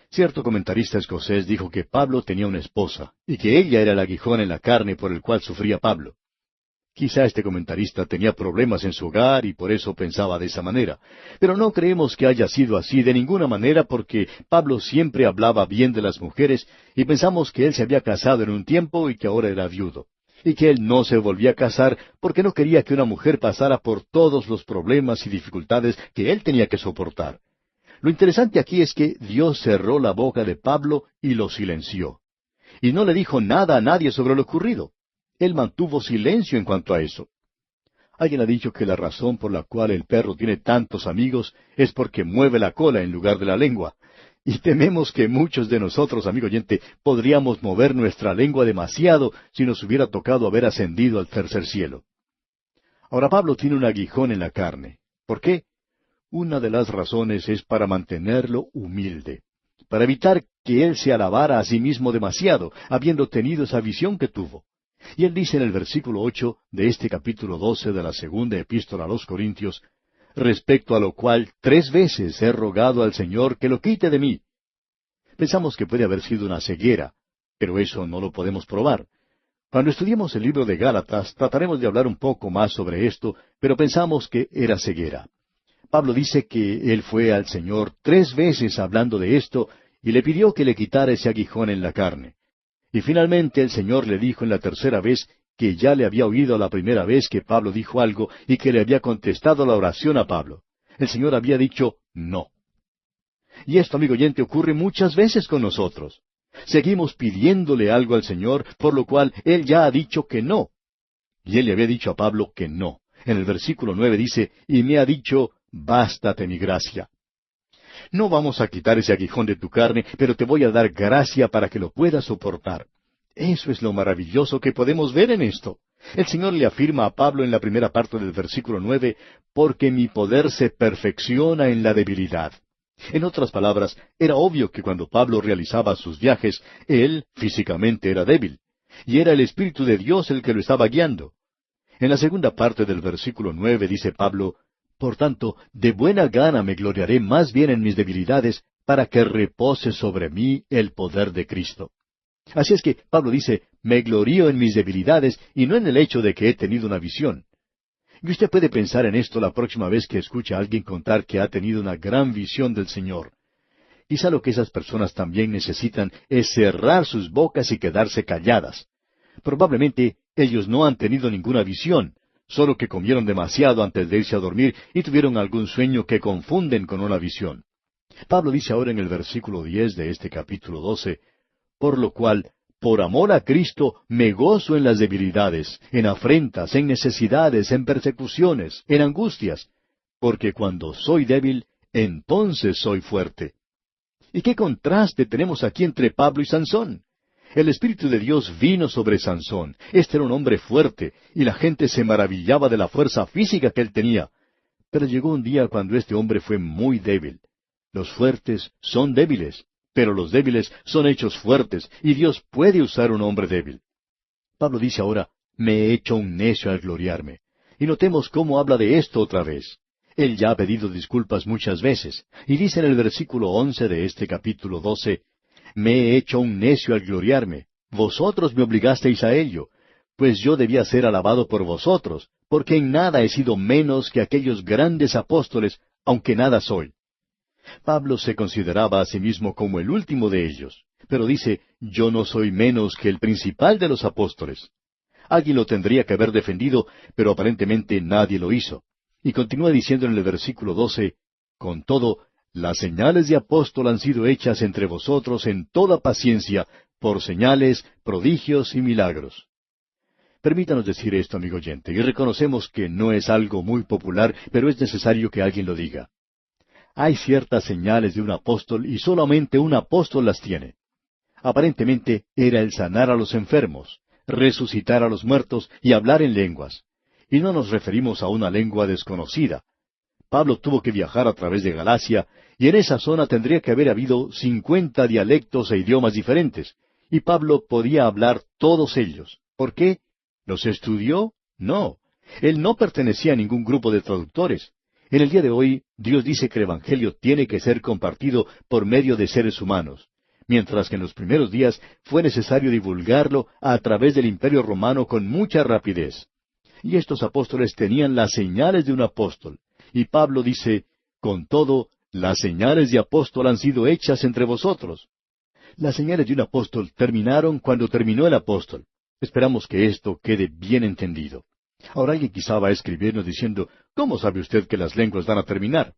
Cierto comentarista escocés dijo que Pablo tenía una esposa, y que ella era el aguijón en la carne por el cual sufría Pablo. Quizá este comentarista tenía problemas en su hogar y por eso pensaba de esa manera. Pero no creemos que haya sido así de ninguna manera porque Pablo siempre hablaba bien de las mujeres y pensamos que él se había casado en un tiempo y que ahora era viudo. Y que él no se volvía a casar porque no quería que una mujer pasara por todos los problemas y dificultades que él tenía que soportar. Lo interesante aquí es que Dios cerró la boca de Pablo y lo silenció. Y no le dijo nada a nadie sobre lo ocurrido. Él mantuvo silencio en cuanto a eso. Alguien ha dicho que la razón por la cual el perro tiene tantos amigos es porque mueve la cola en lugar de la lengua. Y tememos que muchos de nosotros, amigo oyente, podríamos mover nuestra lengua demasiado si nos hubiera tocado haber ascendido al tercer cielo. Ahora Pablo tiene un aguijón en la carne. ¿Por qué? Una de las razones es para mantenerlo humilde, para evitar que él se alabara a sí mismo demasiado, habiendo tenido esa visión que tuvo. Y él dice en el versículo 8 de este capítulo 12 de la segunda epístola a los Corintios, respecto a lo cual 3 veces he rogado al Señor que lo quite de mí. Pensamos que puede haber sido una ceguera, pero eso no lo podemos probar. Cuando estudiemos el libro de Gálatas, trataremos de hablar un poco más sobre esto, pero pensamos que era ceguera. Pablo dice que él fue al Señor 3 veces hablando de esto y le pidió que le quitara ese aguijón en la carne. Y finalmente el Señor le dijo en la tercera vez que ya le había oído la primera vez que Pablo dijo algo y que le había contestado la oración a Pablo. El Señor había dicho no. Y esto, amigo oyente, ocurre muchas veces con nosotros. Seguimos pidiéndole algo al Señor, por lo cual Él ya ha dicho que no. Y Él le había dicho a Pablo que no. En el versículo 9 dice, y me ha dicho, bástate mi gracia. No vamos a quitar ese aguijón de tu carne, pero te voy a dar gracia para que lo puedas soportar. Eso es lo maravilloso que podemos ver en esto. El Señor le afirma a Pablo en la primera parte del versículo 9, porque mi poder se perfecciona en la debilidad. En otras palabras, era obvio que cuando Pablo realizaba sus viajes, él físicamente era débil, y era el Espíritu de Dios el que lo estaba guiando. En la segunda parte del versículo 9 dice Pablo, por tanto, de buena gana me gloriaré más bien en mis debilidades, para que repose sobre mí el poder de Cristo. Así es que Pablo dice, me glorío en mis debilidades y no en el hecho de que he tenido una visión. Y usted puede pensar en esto la próxima vez que escuche a alguien contar que ha tenido una gran visión del Señor. Quizá lo que esas personas también necesitan es cerrar sus bocas y quedarse calladas. Probablemente ellos no han tenido ninguna visión, solo que comieron demasiado antes de irse a dormir y tuvieron algún sueño que confunden con una visión. Pablo dice ahora en el versículo 10 de este capítulo 12, por lo cual, por amor a Cristo, me gozo en las debilidades, en afrentas, en necesidades, en persecuciones, en angustias, porque cuando soy débil, entonces soy fuerte. ¿Y qué contraste tenemos aquí entre Pablo y Sansón? El Espíritu de Dios vino sobre Sansón. Este era un hombre fuerte, y la gente se maravillaba de la fuerza física que él tenía. Pero llegó un día cuando este hombre fue muy débil. Los fuertes son débiles, pero los débiles son hechos fuertes, y Dios puede usar un hombre débil. Pablo dice ahora, me he hecho un necio al gloriarme. Y notemos cómo habla de esto otra vez. Él ya ha pedido disculpas muchas veces, y dice en el versículo 11 de este capítulo 12, me he hecho un necio al gloriarme. Vosotros me obligasteis a ello, pues yo debía ser alabado por vosotros, porque en nada he sido menos que aquellos grandes apóstoles, aunque nada soy. Pablo se consideraba a sí mismo como el último de ellos, pero dice, yo no soy menos que el principal de los apóstoles. Alguien lo tendría que haber defendido, pero aparentemente nadie lo hizo. Y continúa diciendo en el versículo 12, con todo, las señales de apóstol han sido hechas entre vosotros en toda paciencia, por señales, prodigios y milagros. Permítanos decir esto, amigo oyente, y reconocemos que no es algo muy popular, pero es necesario que alguien lo diga. Hay ciertas señales de un apóstol y solamente un apóstol las tiene. Aparentemente era el sanar a los enfermos, resucitar a los muertos y hablar en lenguas. Y no nos referimos a una lengua desconocida. Pablo tuvo que viajar a través de Galacia, y en esa zona tendría que haber habido 50 dialectos e idiomas diferentes, y Pablo podía hablar todos ellos. ¿Por qué? ¿Los estudió? No. Él no pertenecía a ningún grupo de traductores. En el día de hoy, Dios dice que el Evangelio tiene que ser compartido por medio de seres humanos, mientras que en los primeros días fue necesario divulgarlo a través del Imperio Romano con mucha rapidez. y estos apóstoles tenían las señales de un apóstol. Y Pablo dice, con todo, las señales de apóstol han sido hechas entre vosotros. Las señales de un apóstol terminaron cuando terminó el apóstol. Esperamos que esto quede bien entendido. Ahora alguien quizá va a escribirnos diciendo, ¿cómo sabe usted que las lenguas van a terminar?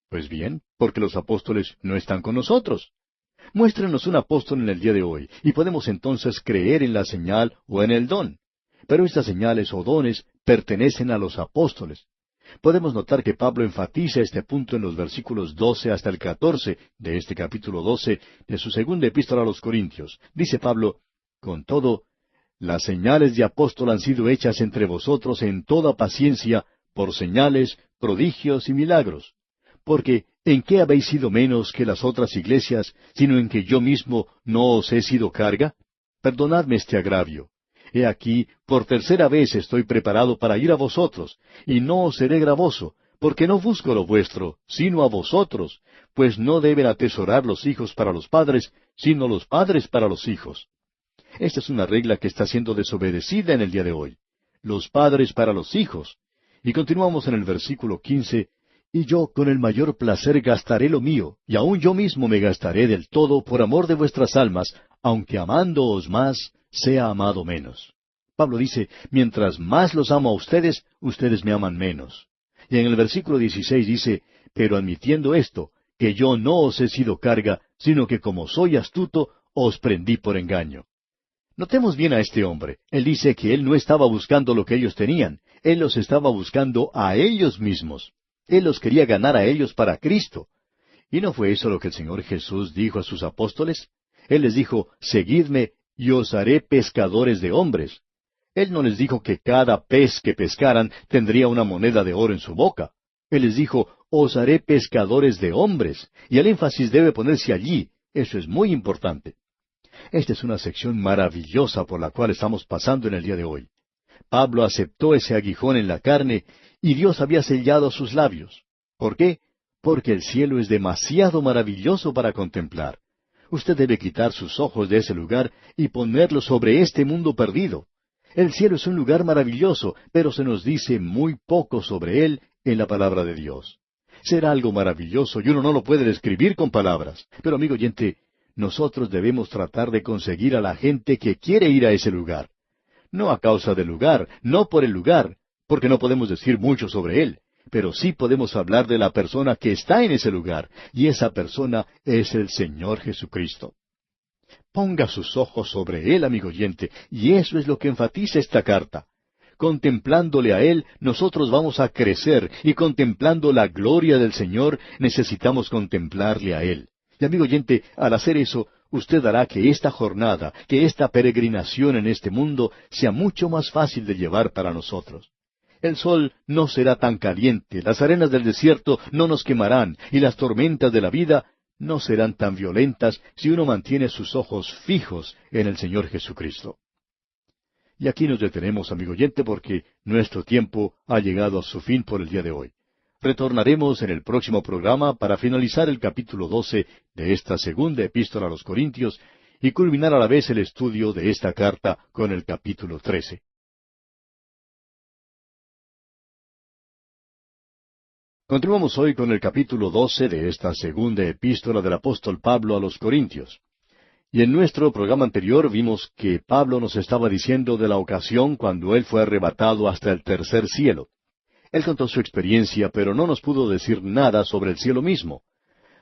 Pues bien, porque los apóstoles no están con nosotros. Muéstrenos un apóstol en el día de hoy, y podemos entonces creer en la señal o en el don. Pero estas señales o dones pertenecen a los apóstoles. Podemos notar que Pablo enfatiza este punto en los versículos 12 hasta el 14 de este capítulo 12 de su segunda epístola a los Corintios. Dice Pablo, con todo, las señales de apóstol han sido hechas entre vosotros en toda paciencia, por señales, prodigios y milagros. Porque, ¿en qué habéis sido menos que las otras iglesias, sino en que yo mismo no os he sido carga? Perdonadme este agravio. He aquí, por tercera vez estoy preparado para ir a vosotros, y no os seré gravoso, porque no busco lo vuestro, sino a vosotros, pues no deben atesorar los hijos para los padres, sino los padres para los hijos. Esta es una regla que está siendo desobedecida en el día de hoy. Los padres para los hijos. Y continuamos en el versículo 15, y yo con el mayor placer gastaré lo mío, y aun yo mismo me gastaré del todo por amor de vuestras almas, aunque amándoos más, sea amado menos. Pablo dice, mientras más los amo a ustedes, ustedes me aman menos. Y en el versículo 16 dice, pero admitiendo esto, que yo no os he sido carga, sino que como soy astuto, os prendí por engaño. Notemos bien a este hombre. Él dice que él no estaba buscando lo que ellos tenían, él los estaba buscando a ellos mismos. Él los quería ganar a ellos para Cristo. ¿Y no fue eso lo que el Señor Jesús dijo a sus apóstoles? Él les dijo, seguidme, y os haré pescadores de hombres. Él no les dijo que cada pez que pescaran tendría una moneda de oro en su boca. Él les dijo, os haré pescadores de hombres. Y el énfasis debe ponerse allí. Eso es muy importante. Esta es una sección maravillosa por la cual estamos pasando en el día de hoy. Pablo aceptó ese aguijón en la carne, y Dios había sellado sus labios. ¿Por qué? Porque el cielo es demasiado maravilloso para contemplar. Usted debe quitar sus ojos de ese lugar y ponerlos sobre este mundo perdido. El cielo es un lugar maravilloso, pero se nos dice muy poco sobre él en la palabra de Dios. Será algo maravilloso y uno no lo puede describir con palabras. Pero amigo oyente, nosotros debemos tratar de conseguir a la gente que quiere ir a ese lugar. No a causa del lugar, no por el lugar, porque no podemos decir mucho sobre él. Pero sí podemos hablar de la persona que está en ese lugar, y esa persona es el Señor Jesucristo. Ponga sus ojos sobre Él, amigo oyente, y eso es lo que enfatiza esta carta. Contemplándole a Él, nosotros vamos a crecer, y contemplando la gloria del Señor, necesitamos contemplarle a Él. Y amigo oyente, al hacer eso, usted hará que esta jornada, que esta peregrinación en este mundo, sea mucho más fácil de llevar para nosotros. El sol no será tan caliente, las arenas del desierto no nos quemarán, y las tormentas de la vida no serán tan violentas si uno mantiene sus ojos fijos en el Señor Jesucristo. Y aquí nos detenemos, amigo oyente, porque nuestro tiempo ha llegado a su fin por el día de hoy. Retornaremos en el próximo programa para finalizar el capítulo 12 de esta segunda epístola a los Corintios y culminar a la vez el estudio de esta carta con el capítulo 13. Continuamos hoy con el capítulo 12 de esta segunda epístola del apóstol Pablo a los Corintios. Y en nuestro programa anterior vimos que Pablo nos estaba diciendo de la ocasión cuando él fue arrebatado hasta el tercer cielo. Él contó su experiencia, pero no nos pudo decir nada sobre el cielo mismo.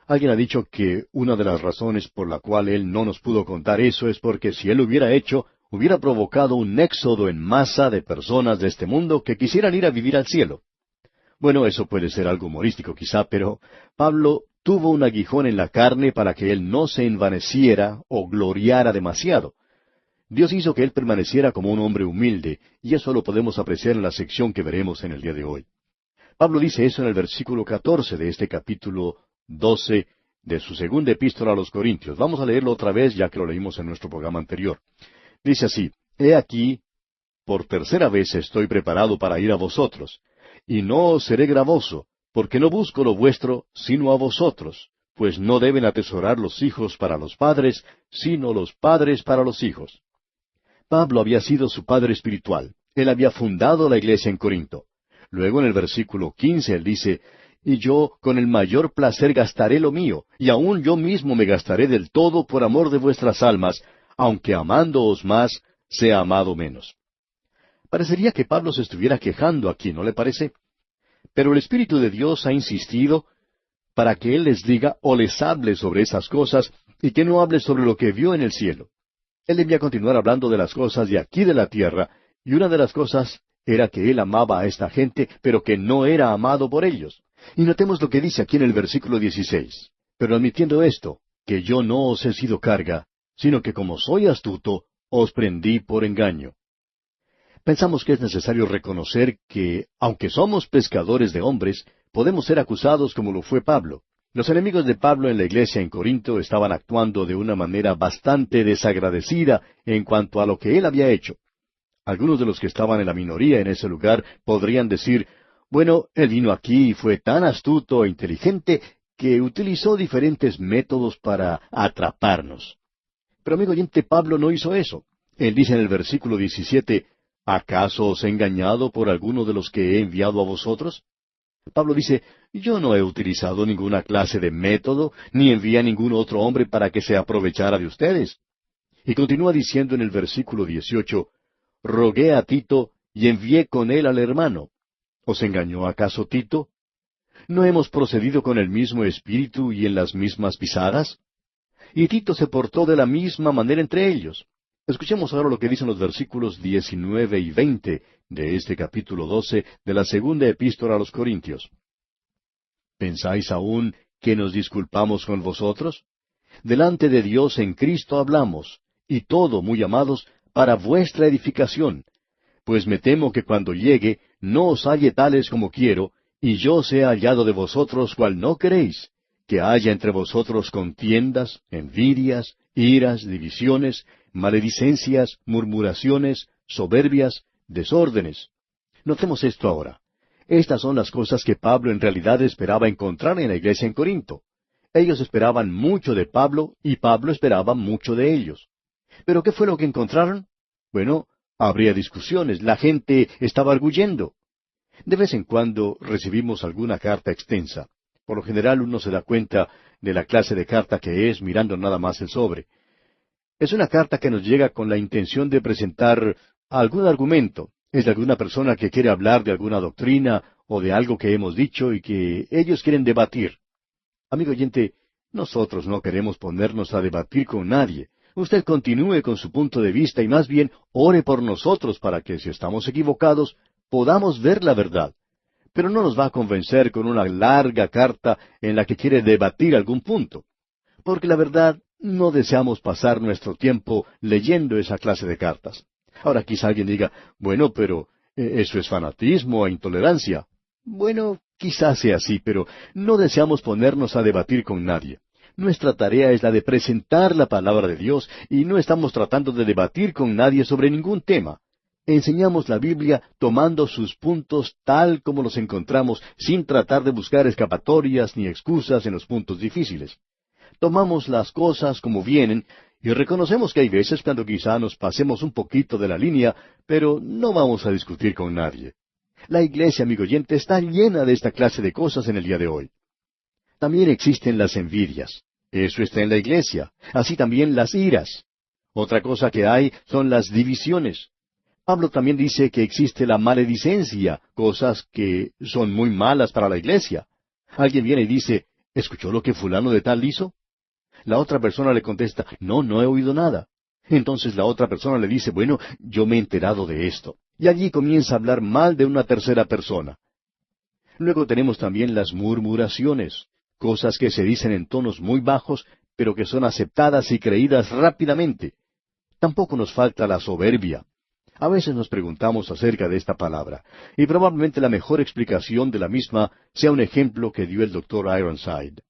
Alguien ha dicho que una de las razones por la cual él no nos pudo contar eso es porque si él lo hubiera hecho, hubiera provocado un éxodo en masa de personas de este mundo que quisieran ir a vivir al cielo. Bueno, eso puede ser algo humorístico quizá, pero Pablo tuvo un aguijón en la carne para que él no se envaneciera o gloriara demasiado. Dios hizo que él permaneciera como un hombre humilde, y eso lo podemos apreciar en la sección que veremos en el día de hoy. Pablo dice eso en el versículo 14 de este capítulo 12 de su segunda epístola a los Corintios. Vamos a leerlo otra vez, ya que lo leímos en nuestro programa anterior. Dice así, He aquí, por tercera vez estoy preparado para ir a vosotros, y no os seré gravoso, porque no busco lo vuestro, sino a vosotros, pues no deben atesorar los hijos para los padres, sino los padres para los hijos. Pablo había sido su padre espiritual. Él había fundado la iglesia en Corinto. Luego en el versículo 15 él dice, y yo con el mayor placer gastaré lo mío, y aun yo mismo me gastaré del todo por amor de vuestras almas, aunque amándoos más, sea amado menos. Parecería que Pablo se estuviera quejando aquí, ¿no le parece? Pero el Espíritu de Dios ha insistido para que Él les diga o les hable sobre esas cosas y que no hable sobre lo que vio en el cielo. Él debía continuar hablando de las cosas de aquí de la tierra, y una de las cosas era que Él amaba a esta gente, pero que no era amado por ellos. Y notemos lo que dice aquí en el versículo 16. Pero admitiendo esto, que yo no os he sido carga, sino que como soy astuto, os prendí por engaño. Pensamos que es necesario reconocer que, aunque somos pescadores de hombres, podemos ser acusados como lo fue Pablo. Los enemigos de Pablo en la iglesia en Corinto estaban actuando de una manera bastante desagradecida en cuanto a lo que él había hecho. Algunos de los que estaban en la minoría en ese lugar podrían decir, bueno, él vino aquí y fue tan astuto e inteligente que utilizó diferentes métodos para atraparnos. Pero amigo oyente, Pablo no hizo eso. Él dice en el versículo 17, ¿acaso os he engañado por alguno de los que he enviado a vosotros? Pablo dice, yo no he utilizado ninguna clase de método, ni envié a ningún otro hombre para que se aprovechara de ustedes. Y continúa diciendo en el versículo 18, rogué a Tito y envié con él al hermano. ¿Os engañó acaso Tito? ¿No hemos procedido con el mismo espíritu y en las mismas pisadas? Y Tito se portó de la misma manera entre ellos. Escuchemos ahora lo que dicen los versículos 19 y 20 de este capítulo 12 de la segunda epístola a los Corintios. ¿Pensáis aún que nos disculpamos con vosotros? Delante de Dios en Cristo hablamos, y todo, muy amados, para vuestra edificación. Pues me temo que cuando llegue no os halle tales como quiero, y yo sea hallado de vosotros cual no queréis, que haya entre vosotros contiendas, envidias, iras, divisiones, maledicencias, murmuraciones, soberbias, desórdenes. Notemos esto ahora. Estas son las cosas que Pablo en realidad esperaba encontrar en la iglesia en Corinto. Ellos esperaban mucho de Pablo y Pablo esperaba mucho de ellos. ¿Pero qué fue lo que encontraron? Bueno, habría discusiones, la gente estaba arguyendo. De vez en cuando recibimos alguna carta extensa. Por lo general uno se da cuenta de la clase de carta que es mirando nada más el sobre. Es una carta que nos llega con la intención de presentar algún argumento. Es de alguna persona que quiere hablar de alguna doctrina o de algo que hemos dicho y que ellos quieren debatir. Amigo oyente, nosotros no queremos ponernos a debatir con nadie. Usted continúe con su punto de vista y más bien ore por nosotros para que, si estamos equivocados, podamos ver la verdad. Pero no nos va a convencer con una larga carta en la que quiere debatir algún punto. Porque la verdad, no deseamos pasar nuestro tiempo leyendo esa clase de cartas. Ahora quizá alguien diga, bueno, pero eso es fanatismo e intolerancia. Bueno, quizás sea así, pero no deseamos ponernos a debatir con nadie. Nuestra tarea es la de presentar la palabra de Dios y no estamos tratando de debatir con nadie sobre ningún tema. Enseñamos la Biblia tomando sus puntos tal como los encontramos, sin tratar de buscar escapatorias ni excusas en los puntos difíciles. Tomamos las cosas como vienen y reconocemos que hay veces cuando quizá nos pasemos un poquito de la línea, pero no vamos a discutir con nadie. La iglesia, amigo oyente, está llena de esta clase de cosas en el día de hoy. También existen las envidias. Eso está en la iglesia. Así también las iras. Otra cosa que hay son las divisiones. Pablo también dice que existe la maledicencia, cosas que son muy malas para la iglesia. Alguien viene y dice, ¿escuchó lo que fulano de tal hizo? La otra persona le contesta, no, no he oído nada. Entonces la otra persona le dice, bueno, yo me he enterado de esto. Y allí comienza a hablar mal de una tercera persona. Luego tenemos también las murmuraciones, cosas que se dicen en tonos muy bajos, pero que son aceptadas y creídas rápidamente. Tampoco nos falta la soberbia. A veces nos preguntamos acerca de esta palabra, y probablemente la mejor explicación de la misma sea un ejemplo que dio el doctor Ironside.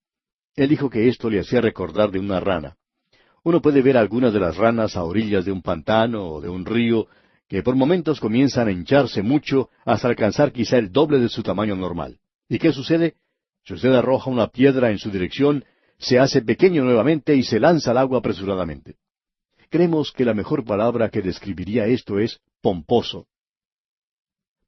Él dijo que esto le hacía recordar de una rana. Uno puede ver algunas de las ranas a orillas de un pantano o de un río, que por momentos comienzan a hincharse mucho hasta alcanzar quizá el doble de su tamaño normal. ¿Y qué sucede? Si usted arroja una piedra en su dirección, se hace pequeño nuevamente y se lanza al agua apresuradamente. Creemos que la mejor palabra que describiría esto es pomposo.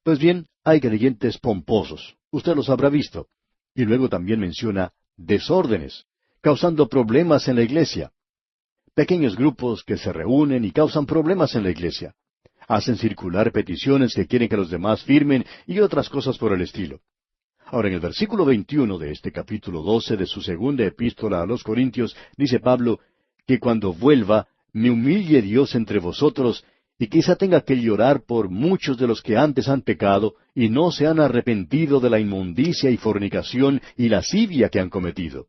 Pues bien, hay creyentes pomposos. Usted los habrá visto. Y luego también menciona desórdenes, causando problemas en la iglesia. Pequeños grupos que se reúnen y causan problemas en la iglesia. Hacen circular peticiones que quieren que los demás firmen y otras cosas por el estilo. Ahora, en el versículo 21 de este capítulo 12 de su segunda epístola a los Corintios, dice Pablo, que cuando vuelva, me humille Dios entre vosotros, y quizá tenga que llorar por muchos de los que antes han pecado y no se han arrepentido de la inmundicia y fornicación y lascivia que han cometido.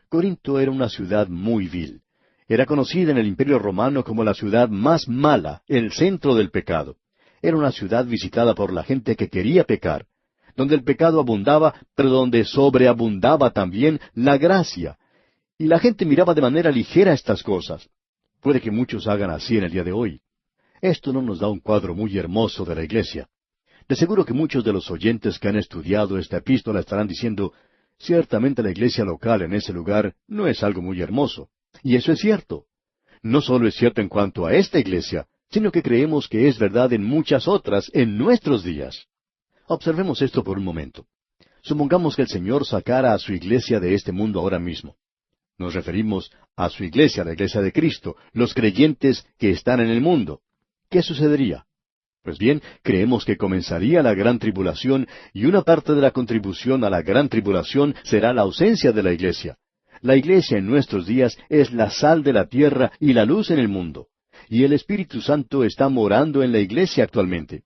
Corinto era una ciudad muy vil. Era conocida en el Imperio Romano como la ciudad más mala, el centro del pecado. Era una ciudad visitada por la gente que quería pecar, donde el pecado abundaba, pero donde sobreabundaba también la gracia. Y la gente miraba de manera ligera estas cosas. Puede que muchos hagan así en el día de hoy. Esto no nos da un cuadro muy hermoso de la iglesia. De seguro que muchos de los oyentes que han estudiado esta epístola estarán diciendo, ciertamente la iglesia local en ese lugar no es algo muy hermoso. Y eso es cierto. No solo es cierto en cuanto a esta iglesia, sino que creemos que es verdad en muchas otras en nuestros días. Observemos esto por un momento. Supongamos que el Señor sacara a su iglesia de este mundo ahora mismo. Nos referimos a su iglesia, la iglesia de Cristo, los creyentes que están en el mundo. ¿Qué sucedería? Pues bien, creemos que comenzaría la gran tribulación y una parte de la contribución a la gran tribulación será la ausencia de la iglesia. La iglesia en nuestros días es la sal de la tierra y la luz en el mundo. Y el Espíritu Santo está morando en la iglesia actualmente.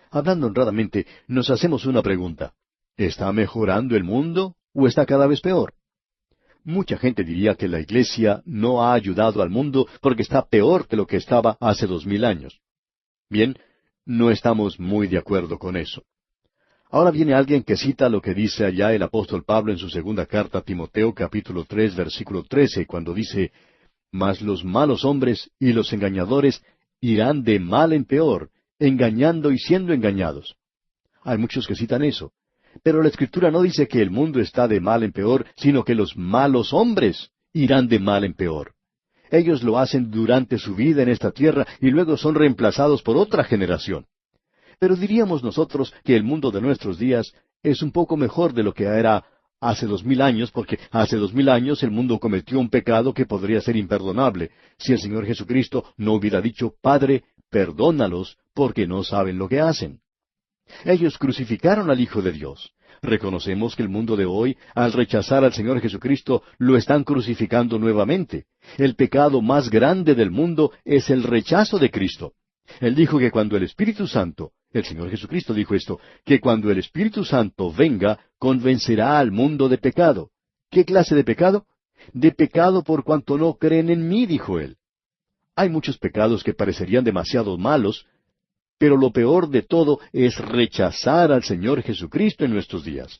Hablando honradamente, nos hacemos una pregunta. ¿Está mejorando el mundo o está cada vez peor? Mucha gente diría que la iglesia no ha ayudado al mundo porque está peor que lo que estaba hace 2000 años. Bien, no estamos muy de acuerdo con eso. Ahora viene alguien que cita lo que dice allá el apóstol Pablo en su segunda carta a Timoteo, capítulo 3, versículo 13, cuando dice, «Mas los malos hombres y los engañadores irán de mal en peor, engañando y siendo engañados». Hay muchos que citan eso. Pero la Escritura no dice que el mundo está de mal en peor, sino que los malos hombres irán de mal en peor. Ellos lo hacen durante su vida en esta tierra y luego son reemplazados por otra generación. Pero diríamos nosotros que el mundo de nuestros días es un poco mejor de lo que era hace 2000 años, porque hace 2000 años el mundo cometió un pecado que podría ser imperdonable, si el Señor Jesucristo no hubiera dicho, «Padre, perdónalos, porque no saben lo que hacen». Ellos crucificaron al Hijo de Dios. Reconocemos que el mundo de hoy, al rechazar al Señor Jesucristo, lo están crucificando nuevamente. El pecado más grande del mundo es el rechazo de Cristo. Él dijo que cuando el Espíritu Santo, el Señor Jesucristo dijo esto, que cuando el Espíritu Santo venga, convencerá al mundo de pecado. ¿Qué clase de pecado? De pecado por cuanto no creen en mí, dijo Él. Hay muchos pecados que parecerían demasiado malos, pero lo peor de todo es rechazar al Señor Jesucristo en nuestros días.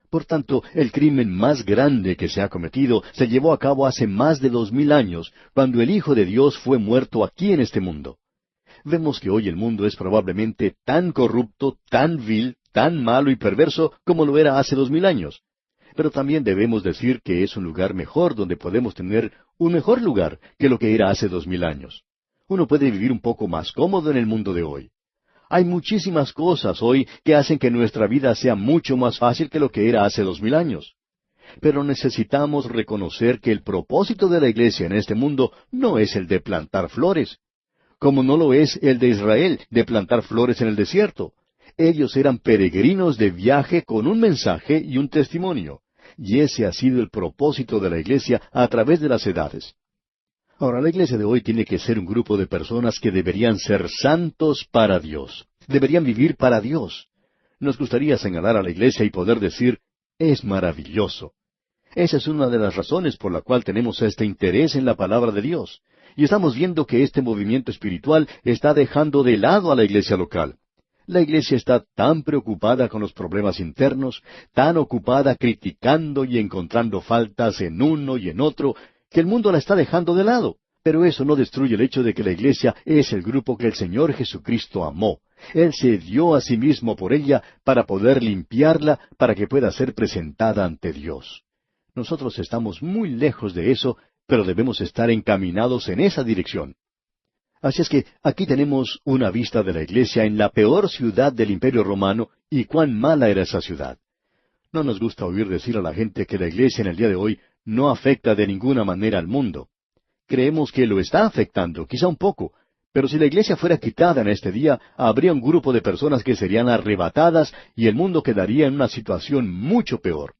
Por tanto, el crimen más grande que se ha cometido se llevó a cabo hace más de 2000 años, cuando el Hijo de Dios fue muerto aquí en este mundo. Vemos que hoy el mundo es probablemente tan corrupto, tan vil, tan malo y perverso como lo era hace 2000 años. Pero también debemos decir que es un lugar mejor donde podemos tener un mejor lugar que lo que era hace 2000 años. Uno puede vivir un poco más cómodo en el mundo de hoy. Hay muchísimas cosas hoy que hacen que nuestra vida sea mucho más fácil que lo que era hace 2000 años. Pero necesitamos reconocer que el propósito de la iglesia en este mundo no es el de plantar flores, como no lo es el de Israel, de plantar flores en el desierto. Ellos eran peregrinos de viaje con un mensaje y un testimonio, y ese ha sido el propósito de la iglesia a través de las edades. Ahora, la iglesia de hoy tiene que ser un grupo de personas que deberían ser santos para Dios. Deberían vivir para Dios. Nos gustaría señalar a la iglesia y poder decir, es maravilloso. Esa es una de las razones por la cual tenemos este interés en la palabra de Dios. Y estamos viendo que este movimiento espiritual está dejando de lado a la iglesia local. La iglesia está tan preocupada con los problemas internos, tan ocupada criticando y encontrando faltas en uno y en otro, que el mundo la está dejando de lado. Pero eso no destruye el hecho de que la iglesia es el grupo que el Señor Jesucristo amó. Él se dio a sí mismo por ella para poder limpiarla, para que pueda ser presentada ante Dios. Nosotros estamos muy lejos de eso, pero debemos estar encaminados en esa dirección. Así es que aquí tenemos una vista de la iglesia en la peor ciudad del Imperio Romano y cuán mala era esa ciudad. No nos gusta oír decir a la gente que la iglesia en el día de hoy no afecta de ninguna manera al mundo. Creemos que lo está afectando, quizá un poco, pero si la iglesia fuera quitada en este día, habría un grupo de personas que serían arrebatadas y el mundo quedaría en una situación mucho peor.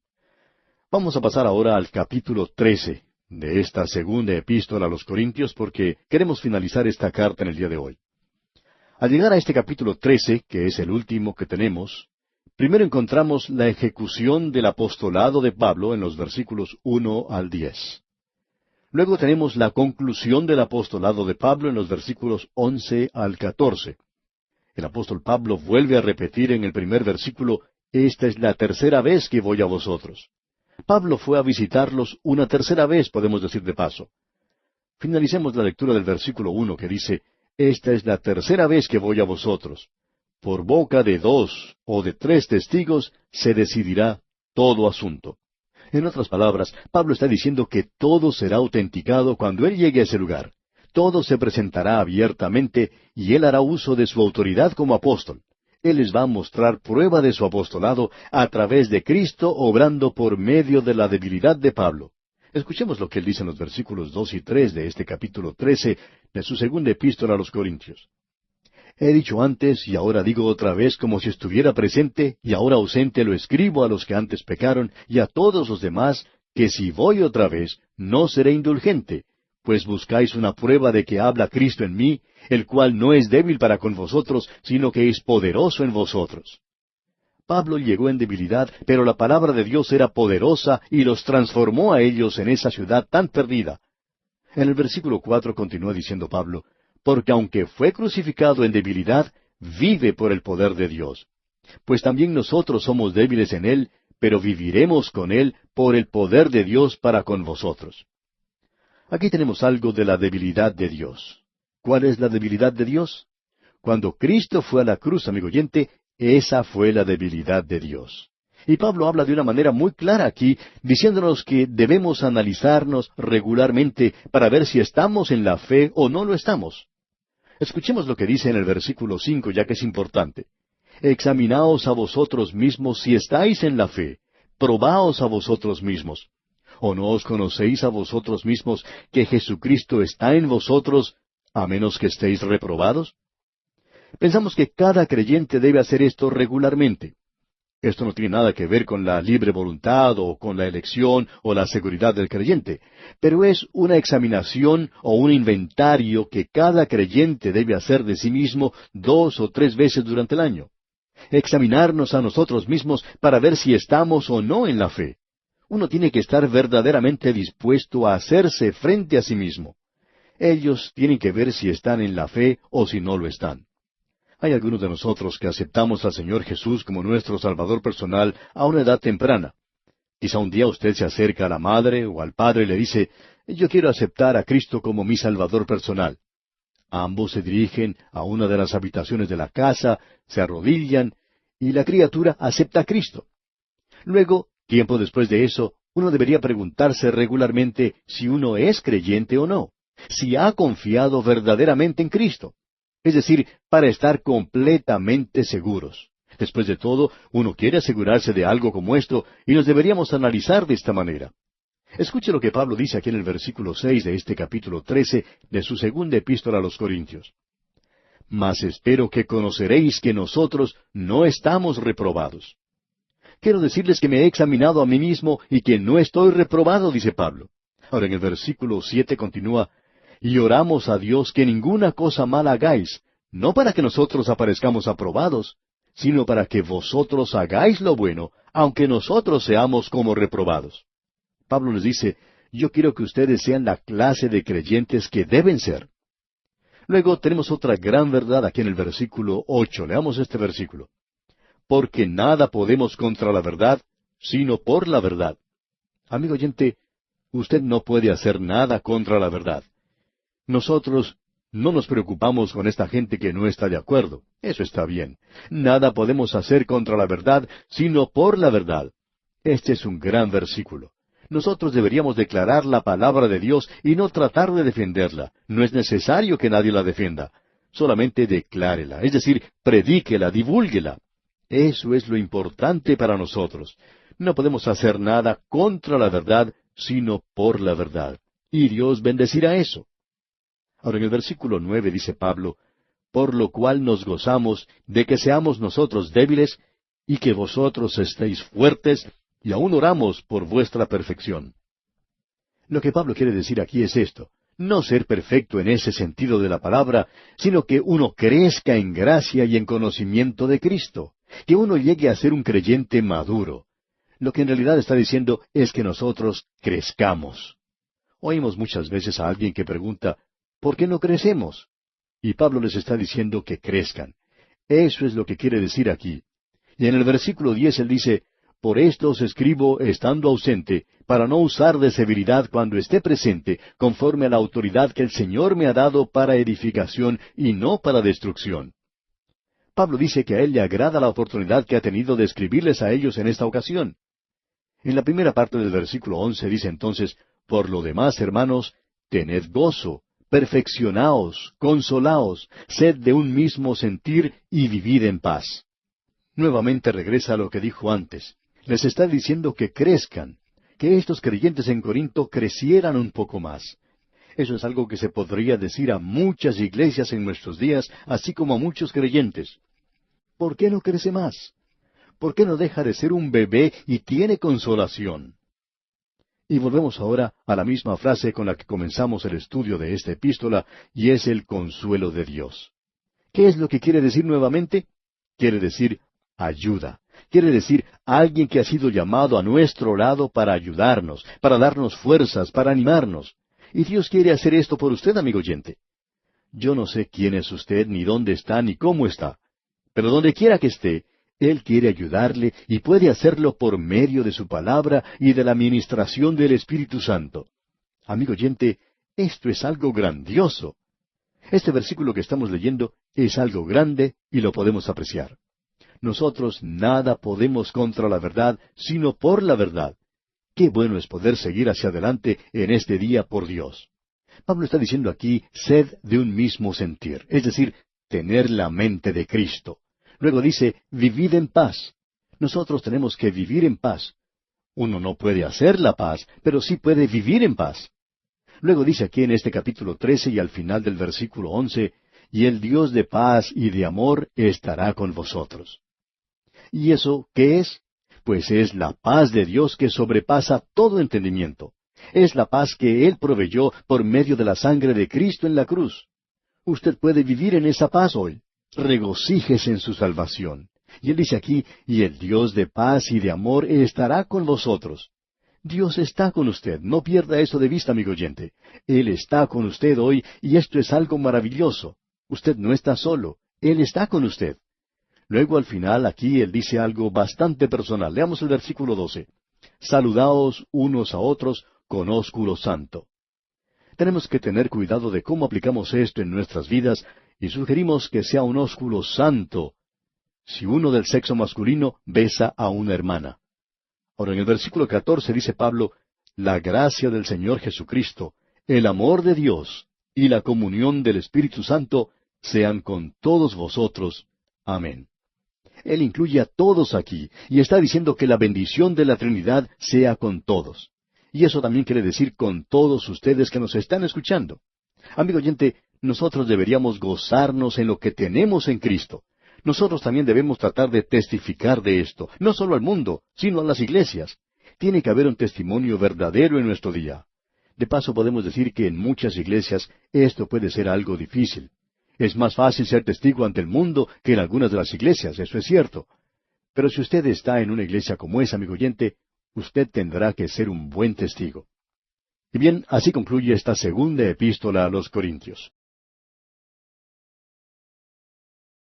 Vamos a pasar ahora al capítulo 13 de esta segunda epístola a los Corintios, porque queremos finalizar esta carta en el día de hoy. Al llegar a este capítulo 13, que es el último que tenemos, primero encontramos la ejecución del apostolado de Pablo en los versículos 1 al 10. Luego tenemos la conclusión del apostolado de Pablo en los versículos 11 al 14. El apóstol Pablo vuelve a repetir en el primer versículo, «Esta es la tercera vez que voy a vosotros». Pablo fue a visitarlos una tercera vez, podemos decir de paso. Finalicemos la lectura del versículo 1 que dice, «Esta es la tercera vez que voy a vosotros. Por boca de 2 o de 3 testigos se decidirá todo asunto». En otras palabras, Pablo está diciendo que todo será autenticado cuando él llegue a ese lugar. Todo se presentará abiertamente y él hará uso de su autoridad como apóstol. Él les va a mostrar prueba de su apostolado a través de Cristo obrando por medio de la debilidad de Pablo. Escuchemos lo que él dice en los versículos 2 y 3 de este capítulo 13 de su segunda epístola a los Corintios. He dicho antes y ahora digo otra vez como si estuviera presente y ahora ausente lo escribo a los que antes pecaron y a todos los demás, que si voy otra vez no seré indulgente, pues buscáis una prueba de que habla Cristo en mí, el cual no es débil para con vosotros, sino que es poderoso en vosotros. Pablo llegó en debilidad, pero la palabra de Dios era poderosa y los transformó a ellos en esa ciudad tan perdida. En el versículo 4 continúa diciendo Pablo, «Porque aunque fue crucificado en debilidad, vive por el poder de Dios. Pues también nosotros somos débiles en Él, pero viviremos con Él por el poder de Dios para con vosotros». Aquí tenemos algo de la debilidad de Dios. ¿Cuál es la debilidad de Dios? Cuando Cristo fue a la cruz, amigo oyente, esa fue la debilidad de Dios. Y Pablo habla de una manera muy clara aquí, diciéndonos que debemos analizarnos regularmente para ver si estamos en la fe o no lo estamos. Escuchemos lo que dice en el versículo 5, ya que es importante. «Examinaos a vosotros mismos si estáis en la fe. Probaos a vosotros mismos. ¿O no os conocéis a vosotros mismos que Jesucristo está en vosotros, a menos que estéis reprobados?» Pensamos que cada creyente debe hacer esto regularmente. Esto no tiene nada que ver con la libre voluntad o con la elección o la seguridad del creyente, pero es una examinación o un inventario que cada creyente debe hacer de sí mismo 2 o 3 veces durante el año. Examinarnos a nosotros mismos para ver si estamos o no en la fe. Uno tiene que estar verdaderamente dispuesto a hacerse frente a sí mismo. Ellos tienen que ver si están en la fe o si no lo están. Hay algunos de nosotros que aceptamos al Señor Jesús como nuestro Salvador personal a una edad temprana. Quizá un día usted se acerca a la madre o al padre y le dice, «Yo quiero aceptar a Cristo como mi Salvador personal». Ambos se dirigen a una de las habitaciones de la casa, se arrodillan, y la criatura acepta a Cristo. Luego, tiempo después de eso, uno debería preguntarse regularmente si uno es creyente o no, si ha confiado verdaderamente en Cristo. Es decir, para estar completamente seguros. Después de todo, uno quiere asegurarse de algo como esto, y nos deberíamos analizar de esta manera. Escuche lo que Pablo dice aquí en el versículo 6 de este capítulo 13 de su segunda epístola a los Corintios. «Mas espero que conoceréis que nosotros no estamos reprobados». Quiero decirles que me he examinado a mí mismo y que no estoy reprobado, dice Pablo. Ahora en el versículo 7 continúa, «Y oramos a Dios que ninguna cosa mala hagáis, no para que nosotros aparezcamos aprobados, sino para que vosotros hagáis lo bueno, aunque nosotros seamos como reprobados». Pablo les dice, «Yo quiero que ustedes sean la clase de creyentes que deben ser». Luego tenemos otra gran verdad aquí en el versículo 8. Leamos este versículo. «Porque nada podemos contra la verdad, sino por la verdad». Amigo oyente, usted no puede hacer nada contra la verdad. Nosotros no nos preocupamos con esta gente que no está de acuerdo. Eso está bien. Nada podemos hacer contra la verdad, sino por la verdad. Este es un gran versículo. Nosotros deberíamos declarar la palabra de Dios y no tratar de defenderla. No es necesario que nadie la defienda. Solamente declárela, es decir, predíquela, divúlguela. Eso es lo importante para nosotros. No podemos hacer nada contra la verdad, sino por la verdad. Y Dios bendecirá eso. Ahora en el versículo 9 dice Pablo, por lo cual nos gozamos de que seamos nosotros débiles y que vosotros estéis fuertes, y aún oramos por vuestra perfección. Lo que Pablo quiere decir aquí es esto, no ser perfecto en ese sentido de la palabra, sino que uno crezca en gracia y en conocimiento de Cristo, que uno llegue a ser un creyente maduro. Lo que en realidad está diciendo es que nosotros crezcamos. Oímos muchas veces a alguien que pregunta, ¿por qué no crecemos? Y Pablo les está diciendo que crezcan. Eso es lo que quiere decir aquí. Y en el versículo 10 él dice, por esto os escribo estando ausente, para no usar de severidad cuando esté presente, conforme a la autoridad que el Señor me ha dado para edificación y no para destrucción. Pablo dice que a él le agrada la oportunidad que ha tenido de escribirles a ellos en esta ocasión. En la primera parte del versículo 11 dice entonces, por lo demás, hermanos, tened gozo, perfeccionaos, consolaos, sed de un mismo sentir y vivid en paz. Nuevamente regresa a lo que dijo antes. Les está diciendo que crezcan, que estos creyentes en Corinto crecieran un poco más. Eso es algo que se podría decir a muchas iglesias en nuestros días, así como a muchos creyentes. ¿Por qué no crece más? ¿Por qué no deja de ser un bebé y tiene consolación? Y volvemos ahora a la misma frase con la que comenzamos el estudio de esta epístola, y es el consuelo de Dios. ¿Qué es lo que quiere decir nuevamente? Quiere decir ayuda. Quiere decir alguien que ha sido llamado a nuestro lado para ayudarnos, para darnos fuerzas, para animarnos. Y Dios quiere hacer esto por usted, amigo oyente. Yo no sé quién es usted, ni dónde está, ni cómo está. Pero donde quiera que esté, Él quiere ayudarle y puede hacerlo por medio de su palabra y de la ministración del Espíritu Santo. Amigo oyente, esto es algo grandioso. Este versículo que estamos leyendo es algo grande y lo podemos apreciar. Nosotros nada podemos contra la verdad, sino por la verdad. Qué bueno es poder seguir hacia adelante en este día por Dios. Pablo está diciendo aquí, sed de un mismo sentir, es decir, tener la mente de Cristo. Luego dice, vivid en paz. Nosotros tenemos que vivir en paz. Uno no puede hacer la paz, pero sí puede vivir en paz. Luego dice aquí en este capítulo 13 y al final del versículo 11, y el Dios de paz y de amor estará con vosotros. ¿Y eso qué es? Pues es la paz de Dios que sobrepasa todo entendimiento. Es la paz que Él proveyó por medio de la sangre de Cristo en la cruz. Usted puede vivir en esa paz hoy. Regocíjese en su salvación. Y Él dice aquí, y el Dios de paz y de amor estará con vosotros. Dios está con usted. No pierda eso de vista, amigo oyente. Él está con usted hoy y esto es algo maravilloso. Usted no está solo. Él está con usted. Luego al final aquí Él dice algo bastante personal. Leamos el versículo 12. Saludaos unos a otros con ósculo santo. Tenemos que tener cuidado de cómo aplicamos esto en nuestras vidas y sugerimos que sea un ósculo santo si uno del sexo masculino besa a una hermana. Ahora en el versículo 14 dice Pablo, la gracia del Señor Jesucristo, el amor de Dios y la comunión del Espíritu Santo sean con todos vosotros. Amén. Él incluye a todos aquí y está diciendo que la bendición de la Trinidad sea con todos. Y eso también quiere decir con todos ustedes que nos están escuchando. Amigo oyente, nosotros deberíamos gozarnos en lo que tenemos en Cristo. Nosotros también debemos tratar de testificar de esto, no solo al mundo, sino a las iglesias. Tiene que haber un testimonio verdadero en nuestro día. De paso podemos decir que en muchas iglesias esto puede ser algo difícil. Es más fácil ser testigo ante el mundo que en algunas de las iglesias, eso es cierto. Pero si usted está en una iglesia como esa, amigo oyente, usted tendrá que ser un buen testigo. Y bien, así concluye esta segunda epístola a los Corintios.